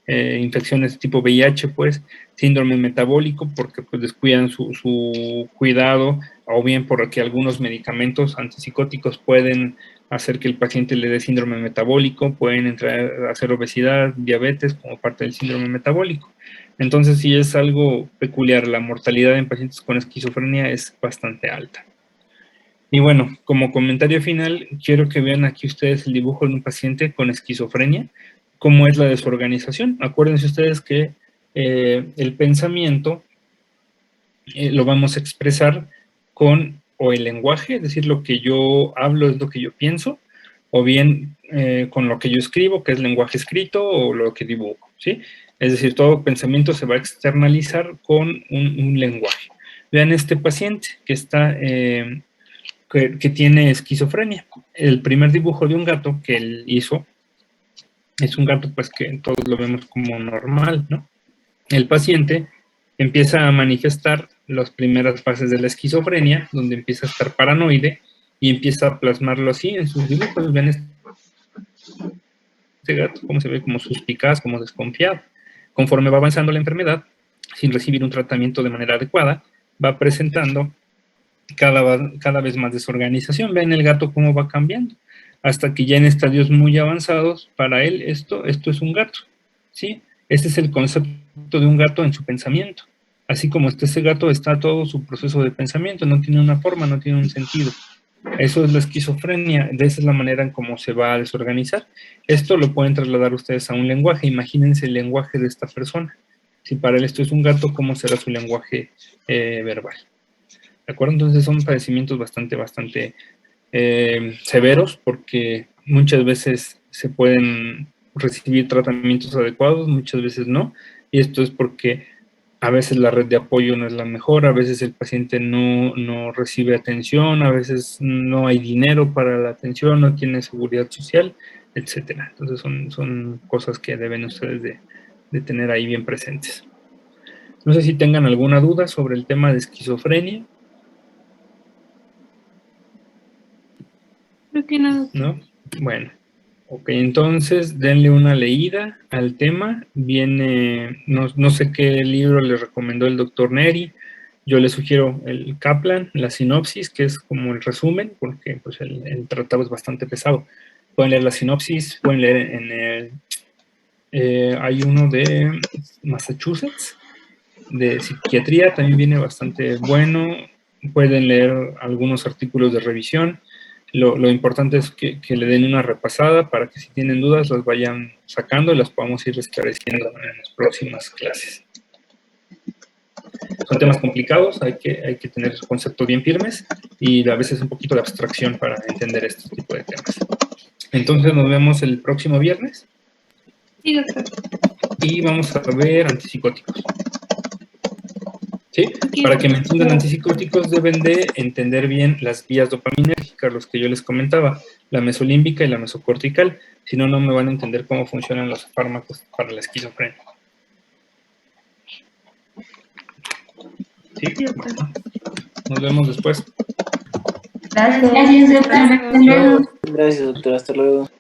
infecciones de tipo VIH, pues, síndrome metabólico, porque pues descuidan su cuidado, o bien porque algunos medicamentos antipsicóticos pueden hacer que el paciente le dé síndrome metabólico, pueden entrar a hacer obesidad, diabetes como parte del síndrome metabólico. Entonces sí es algo peculiar, la mortalidad en pacientes con esquizofrenia es bastante alta. Y bueno, como comentario final, quiero que vean aquí ustedes el dibujo de un paciente con esquizofrenia, cómo es la desorganización. Acuérdense ustedes que el pensamiento lo vamos a expresar con o el lenguaje, es decir, lo que yo hablo es lo que yo pienso, o bien con lo que yo escribo, que es lenguaje escrito, o lo que dibujo, ¿sí? Es decir, todo pensamiento se va a externalizar con un lenguaje. Vean este paciente que está, que tiene esquizofrenia. El primer dibujo de un gato que él hizo es un gato pues que todos lo vemos como normal, ¿no? El paciente empieza a manifestar las primeras fases de la esquizofrenia, donde empieza a estar paranoide y empieza a plasmarlo así en sus dibujos. Vean este gato, cómo se ve como suspicaz, como desconfiado. Conforme va avanzando la enfermedad, sin recibir un tratamiento de manera adecuada, va presentando cada vez más desorganización. Vean el gato cómo va cambiando, hasta que ya en estadios muy avanzados, para él esto es un gato, ¿sí? Este es el concepto de un gato en su pensamiento. Así como ese gato está todo su proceso de pensamiento, no tiene una forma, no tiene un sentido. Eso es la esquizofrenia, de esa es la manera en cómo se va a desorganizar. Esto lo pueden trasladar ustedes a un lenguaje. Imagínense el lenguaje de esta persona. Si para él esto es un gato, ¿cómo será su lenguaje verbal? ¿De acuerdo? Entonces son padecimientos bastante severos, porque muchas veces se pueden recibir tratamientos adecuados, muchas veces no, y esto es porque a veces la red de apoyo no es la mejor, a veces el paciente no recibe atención, a veces no hay dinero para la atención, no tiene seguridad social, etcétera. Entonces son cosas que deben ustedes de tener ahí bien presentes. No sé si tengan alguna duda sobre el tema de esquizofrenia. Creo que no. ¿No? Bueno, ok, entonces denle una leída al tema. Viene, no sé qué libro le recomendó el doctor Neri. Yo le sugiero el Kaplan, la sinopsis, que es como el resumen, porque pues, el tratado es bastante pesado. Pueden leer la sinopsis, pueden leer en el... hay uno de Massachusetts, de psiquiatría, también viene bastante bueno. Pueden leer algunos artículos de revisión. Lo importante es que le den una repasada para que si tienen dudas las vayan sacando y las podamos ir esclareciendo en las próximas clases. Son temas complicados, hay que tener conceptos bien firmes y a veces un poquito de abstracción para entender este tipo de temas. Entonces nos vemos el próximo viernes. Sí, doctor. Y vamos a ver antipsicóticos. ¿Sí? Ok. Para que me entiendan antipsicóticos deben de entender bien las vías dopaminérgicas, los que yo les comentaba, la mesolímbica y la mesocortical. Si no, no me van a entender cómo funcionan los fármacos para la esquizofrenia. ¿Sí? Bueno, nos vemos después. Gracias. Gracias, doctor. Hasta luego. Gracias, doctor. Hasta luego.